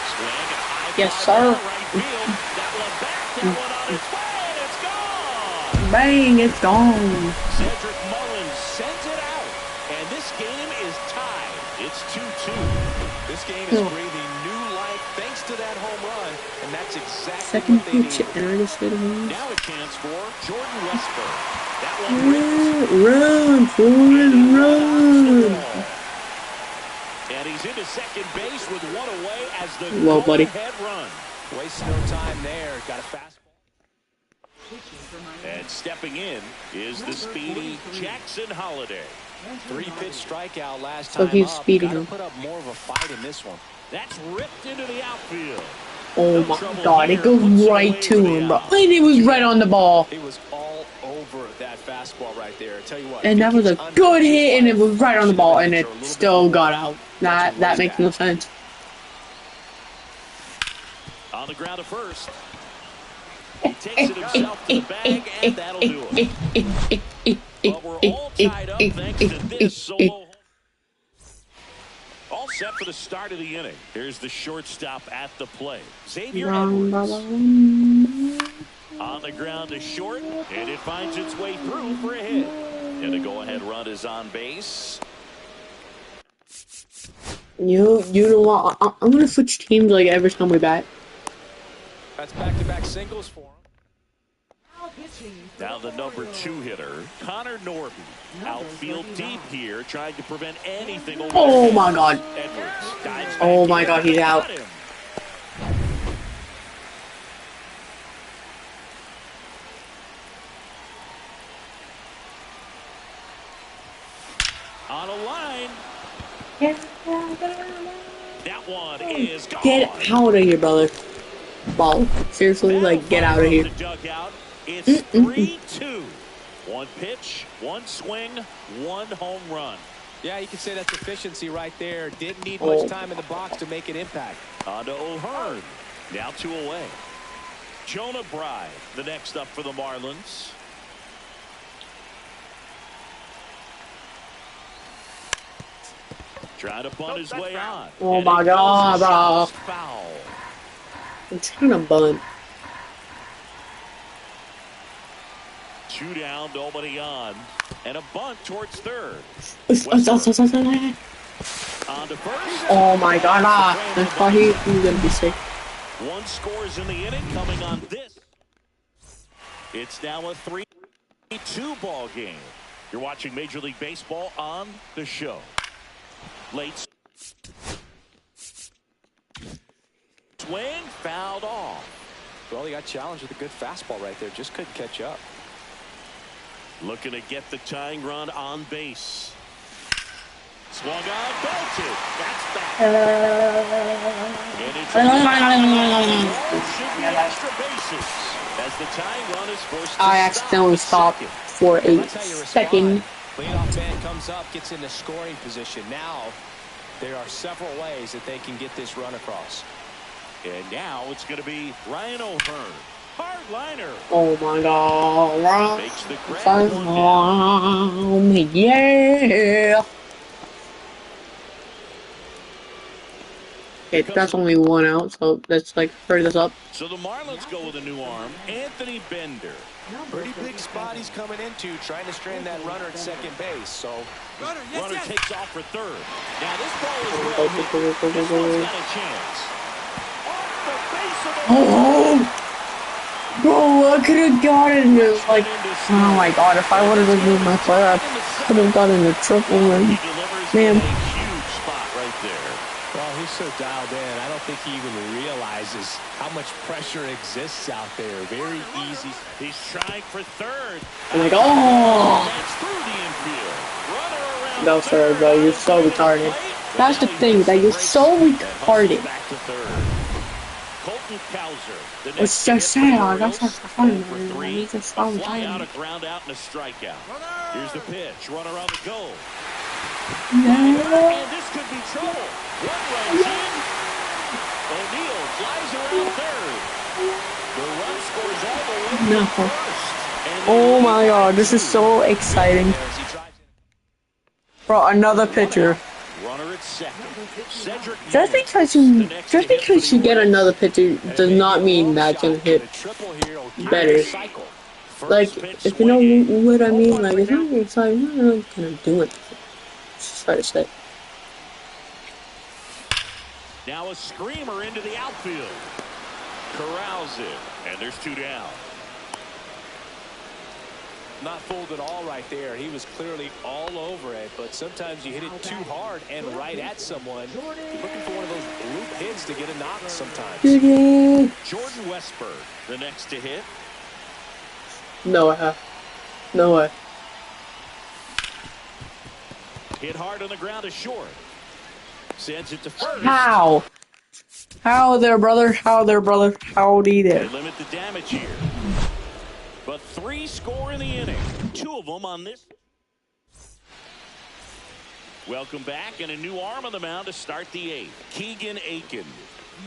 Swing and a high Yes, fly sir. ball right field. That one back, that one on its way, and it's gone. Bang, it's gone. Cedric Mullins sends it out, and this game is tied. It's 2-2. This game is breathing new life thanks to that home run, and that's exactly Second what they pitch, need. and I just hit him. Now a chance for Jordan Westburg. That one ripped. Run, Forrest, run. And he's into second base with one away as the Well, buddy. go-ahead run. Waste no time there. Got a fastball. And stepping in is the speedy Jackson Holiday. 3-pitch strikeout last So time he's up. speeding Gotta him. put up more of a fight in this one. That's ripped into the outfield. Oh my god, it goes right to him, bro. And it was right on the ball. It was all over that fastball right there. I tell you what. And that was a good hit, and it was right on the ball, and it still got out. That makes no sense. On the ground to first. He takes it himself to the bag, and that'll do it. But we're all tied up thanks to this solo. All set for the start of the inning. Here's the shortstop at the plate. Xavier Edwards. On the ground to short, and it finds its way through for a hit. And the go-ahead run is on base. You know what? I'm gonna switch teams like every time we bat. That's back-to-back singles for him. Now the number 2 hitter, Connor Norby. Outfield deep here, trying to prevent anything over. Oh my god. Edwards dives Oh back my in. god, he's out. Got him. On a line. That one is gone. Get out of here, brother. Ball. Seriously, like, get out of here. It's 3-2. One pitch, one swing, one home run. Yeah, you can say that's efficiency right there. Didn't need much time in the box to make an impact. On to O'Hearn. Now 2 away. Jonah Bride, the next up for the Marlins. Trying to bunt his way on. Oh And my it god, goes bro. foul. I'm trying to bunt. 2 down, nobody on. And a bunt towards third. Oh On to first. my god, I thought he was gonna be sick. 1 scores in the inning coming on this. It's now a 3-2 ball game. You're watching Major League Baseball on the show. Late swing, fouled off. Well, he got challenged with a good fastball right there. Just couldn't catch up. Looking to get the tying run on base. Swung on, belted. That's back. And it's should be extra bases as the tying run is forced to I accidentally stopped for a That's how you respond. second. Leadoff man comes up, gets into scoring position. Now, there are several ways that they can get this run across. And now it's going to be Ryan O'Hearn. Hard liner. Oh my god. Makes the grab one down. Yeah. Okay, that's only 1 out, so let's like hurry this up. So the Marlins go with a new arm, Anthony Bender. Pretty big spot he's coming into, trying to strand that runner at second base. So, Runner takes off for third. Now this ball is well hit. This one's got a chance. Off the base of the Oh, bro, I could have gotten it. Like, oh my god, if I would have removed my player, I could have gotten a triple win. He delivers Man. in a huge spot right there. well, he's so dialed in. I don't think he even realizes how much pressure exists out there. Very easy. He's trying for third. I'm like, oh. That's through the infield. Runner around No, sir, bro. You're so retarded. That's the thing. That you're so retarded. Back to third. Colton Cowser. The It's next just to hit sad. for I the got Orioles. such fun. 0 for 3. It's just A so fly out, a retarded. ground out, and a strikeout. Here's the pitch. Runner on the goal. Yeah. And this could be trouble. One runs in. O'Neal flies around third. The run scores all the way No. to first. And Oh they my lead god, by this is 2. so exciting. Bro, another pitcher. Runner at second. Cedric Just Mullins, because the you next to hit for the get Orioles. another pitcher does not mean that you're gonna hit better. Like, First pitch if you know swinging. what I mean, like it's not it's like not really gonna do anything. Just try to say. Now a screamer into the outfield. Corrals it, and there's 2 down. Not fooled at all right there. He was clearly all over it, but sometimes you hit it too hard and right at someone. You're looking for one of those bloop hits to get a knock sometimes. Jordan Westburg, the next to hit. No way. No way. Hit hard on the ground to short. Sends it to first. How? How there, brother? How there, brother? Howdy They there. limit the damage here. But 3 score in the inning. 2 of them on this. Welcome back, and a new arm on the mound to start the 8th. Keegan Aiken.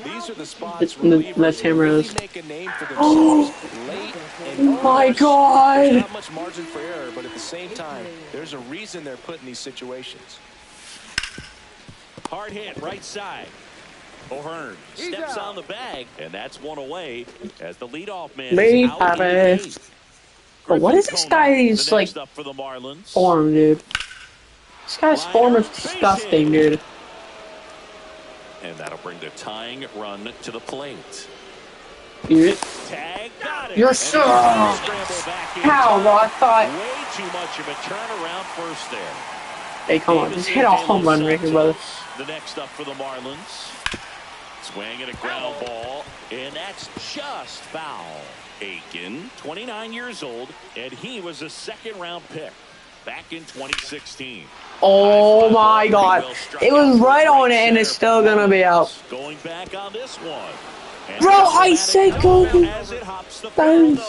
These are the spots Let's relievers hammer really this. make a name for themselves late and Oh my There's god! not much margin for error, but at the same time, there's a reason they're put in these situations. Hard hit, right side. O'Hearn steps on the bag, and that's 1 away as the leadoff man is out in the 8th. But what is this guy's like up for the Marlins. form, dude? This guy's form is disgusting, dude. And that'll bring the tying run to the plate. Dude. Tag, got it. You're And so. he's scrambled back in How, bro? I time. thought. Way too much of a turnaround first there. Hey, come on, just hit a home run right here, brother. The next up for the Marlins. Swing and a ground ball, and that's just foul. Aiken, 29 years old, and he was a second-round pick back in 2016. Oh my god. It was right on it, and it's still gonna be out. Going back on this one. And Bro, I said go. as it hops the foul double.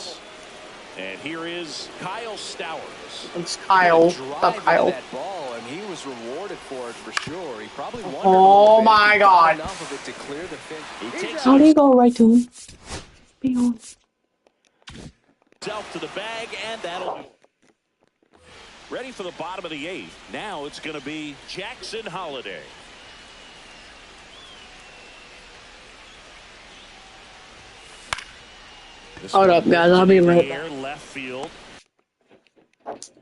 And here is Kyle Stowers. It's Kyle. Stop, Kyle. That ball, and he was rewarded for it for sure. He probably wondered Oh my god. enough of it to clear the fence. Who takes How do you go right to him? Be on. himself to the bag, and that'll be ready for the bottom of the 8th. Now it's going to be Jackson Holiday. Hold up, guys. I'll be right back. Left field.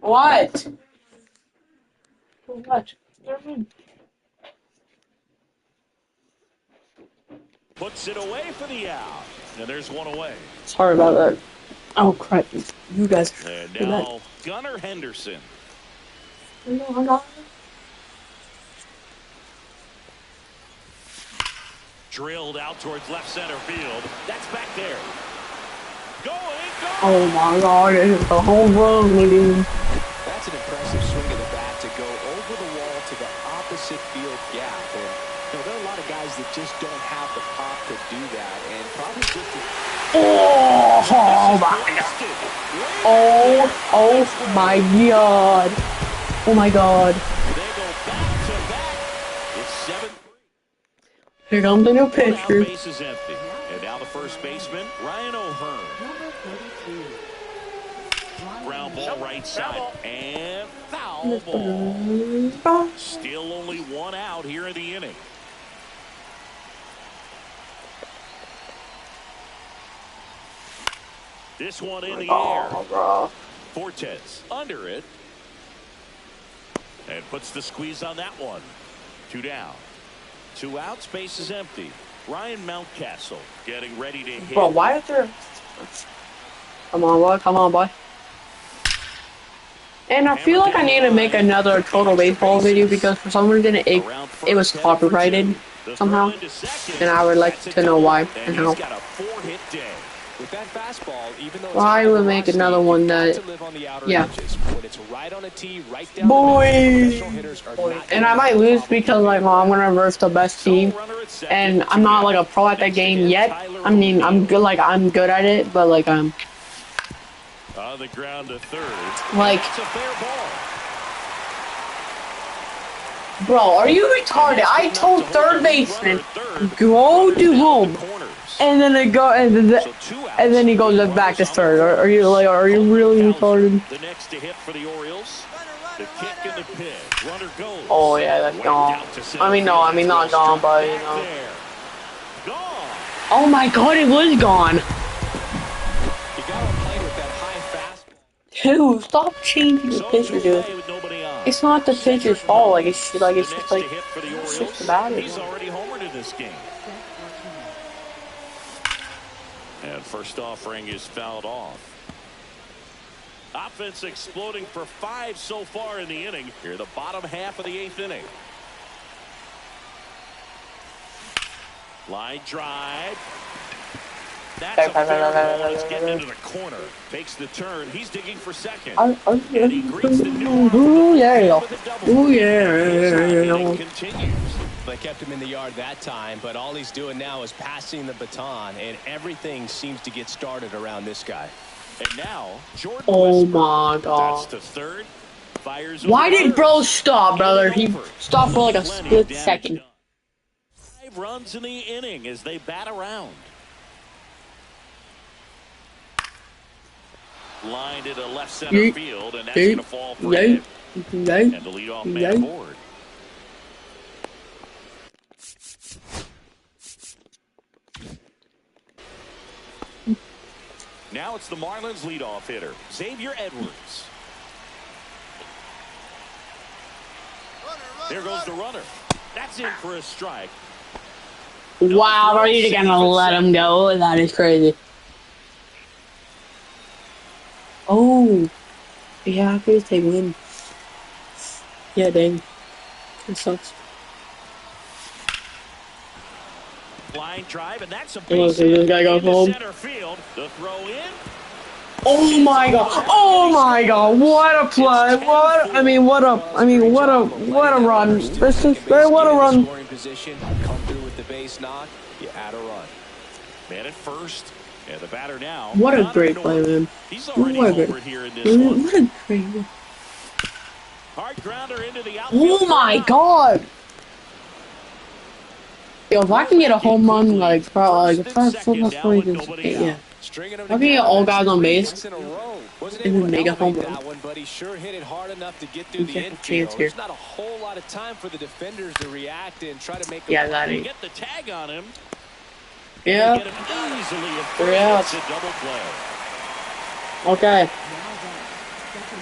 What? What? Puts it away for the out. And there's 1 away. Sorry about that. Oh crap! You guys. And now Gunnar Henderson. Drilled out towards left center field. That's back there. Going. Oh my god! It's a home run, dude. That's an impressive swing of the bat to go over the wall to the opposite field gap. And there are a lot of guys that just don't have the pop to do that. And probably just Oh my god! Oh my god! Oh my god! They go back to back. It's 7-3. Here comes the new Now pitcher. base is empty. And now the first baseman, Ryan O'Hearn. Ground ball right side. And foul ball. Still only 1 out here in the inning. This one in the air. Bro. Fortes under it. And puts the squeeze on that one. 2 down. 2 out. Space is empty. Ryan Mountcastle getting ready to hit. Bro, why is there? Come on, boy. Come on, boy. And I feel like I need to make another Total Baseball video because for some reason it was copyrighted somehow, and I would like to know why and how. With that fastball, even though Well, I will make another one that, yeah. It's right on a tee, right down Boy. the middle. Hitters are not And I might lose because like I'm gonna verse the best team, and I'm not like a pro at that game yet. I mean, I'm good. Like I'm good at it, but like I'm on the ground to third. like, It's a fair ball. bro, are you retarded? I told third baseman go to home, and then they go and then he goes back to third. Are you like? Are you really retarded? The next to hit for the Orioles. The kick and the pitch. Runner goes. Oh yeah, that's gone. I mean no, I mean not gone, but you know. Gone. Oh my god, it was gone. You gotta play with that high fastball. Dude, stop changing the pitcher, dude. It's not the pitcher's fault. Like it's just like it's just the batter. He's already homered in this game. And first offering is fouled off. Offense exploding for 5 so far in the inning. Here, the bottom half of the 8th inning. Line drive. That's a fair ball. It's getting into the corner. Takes the turn. He's digging for second. And he greets the new Ooh yeah. Ooh yeah. yeah. Continues. They kept him in the yard that time, but all he's doing now is passing the baton, and everything seems to get started around this guy. And now, Jordan Oh Westbrook. my god. That's to third. Fires Why over did first. bro stop, brother? He stopped for like a Plenty split of damage second. done. 5 runs in the inning as they bat around. Lined into left center Yeet. field, and that's going to fall for him. And the leadoff man aboard. Now it's the Marlins leadoff hitter, Xavier Edwards. There goes the runner. That's in for a strike. Wow, are you gonna let him go? That is crazy. Oh, yeah, please take win. Yeah, dang, it sucks. Line drive, and that's a Oh, base so this hit guy goes into home. center field. The throw in. Oh my god! Oh my god! What a play! What a run! This is what a run! Scoring position, come through with the base knock, you add a run. Man at first, and the batter now. What a great play, man! He's already What a over great, here in this one. what a great one! Hard grounder into the outfield. Oh my god! Yo, if I can get a home run, like, probably, like, if I football story, yeah. If I can get all guys on base, and then make a home run. But he sure hit it hard enough to get through You the get a infield. chance here. There's not a whole lot of time for the defenders to react and try to make a Yeah, that They ain't. get the tag on him. Yeah. Get him easily in 3 outs. It's a double play. Okay.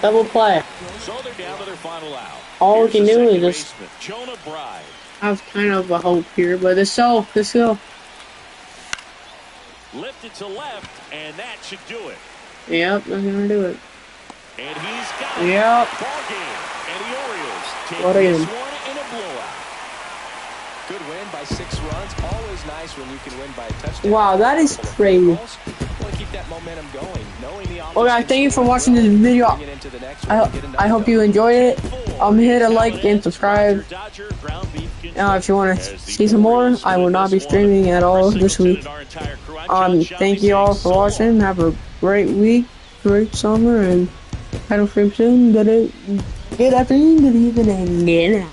Double play. So they're down to their final out. All we Here's can the do is second just baseman, Jonah Bride. have kind of a hope here, but let's go. Let's go. Lifted to left, and that should do it. Yep, that's gonna do it. And he's got it. Yep. Ball game. And the Orioles take What a this game. one in a blowout. good win by 6 runs. Always nice when you can win by a touchdown. Wow, that is crazy. Want to keep that momentum going, knowing the Well, guys, thank you for watching this video. I hope you enjoyed it. Hit a like and subscribe. If you want to see some more, I will not be streaming at all this week. Thank you all for watching. Have a great week, great summer, and I don't stream soon. Good afternoon, good evening, and good night.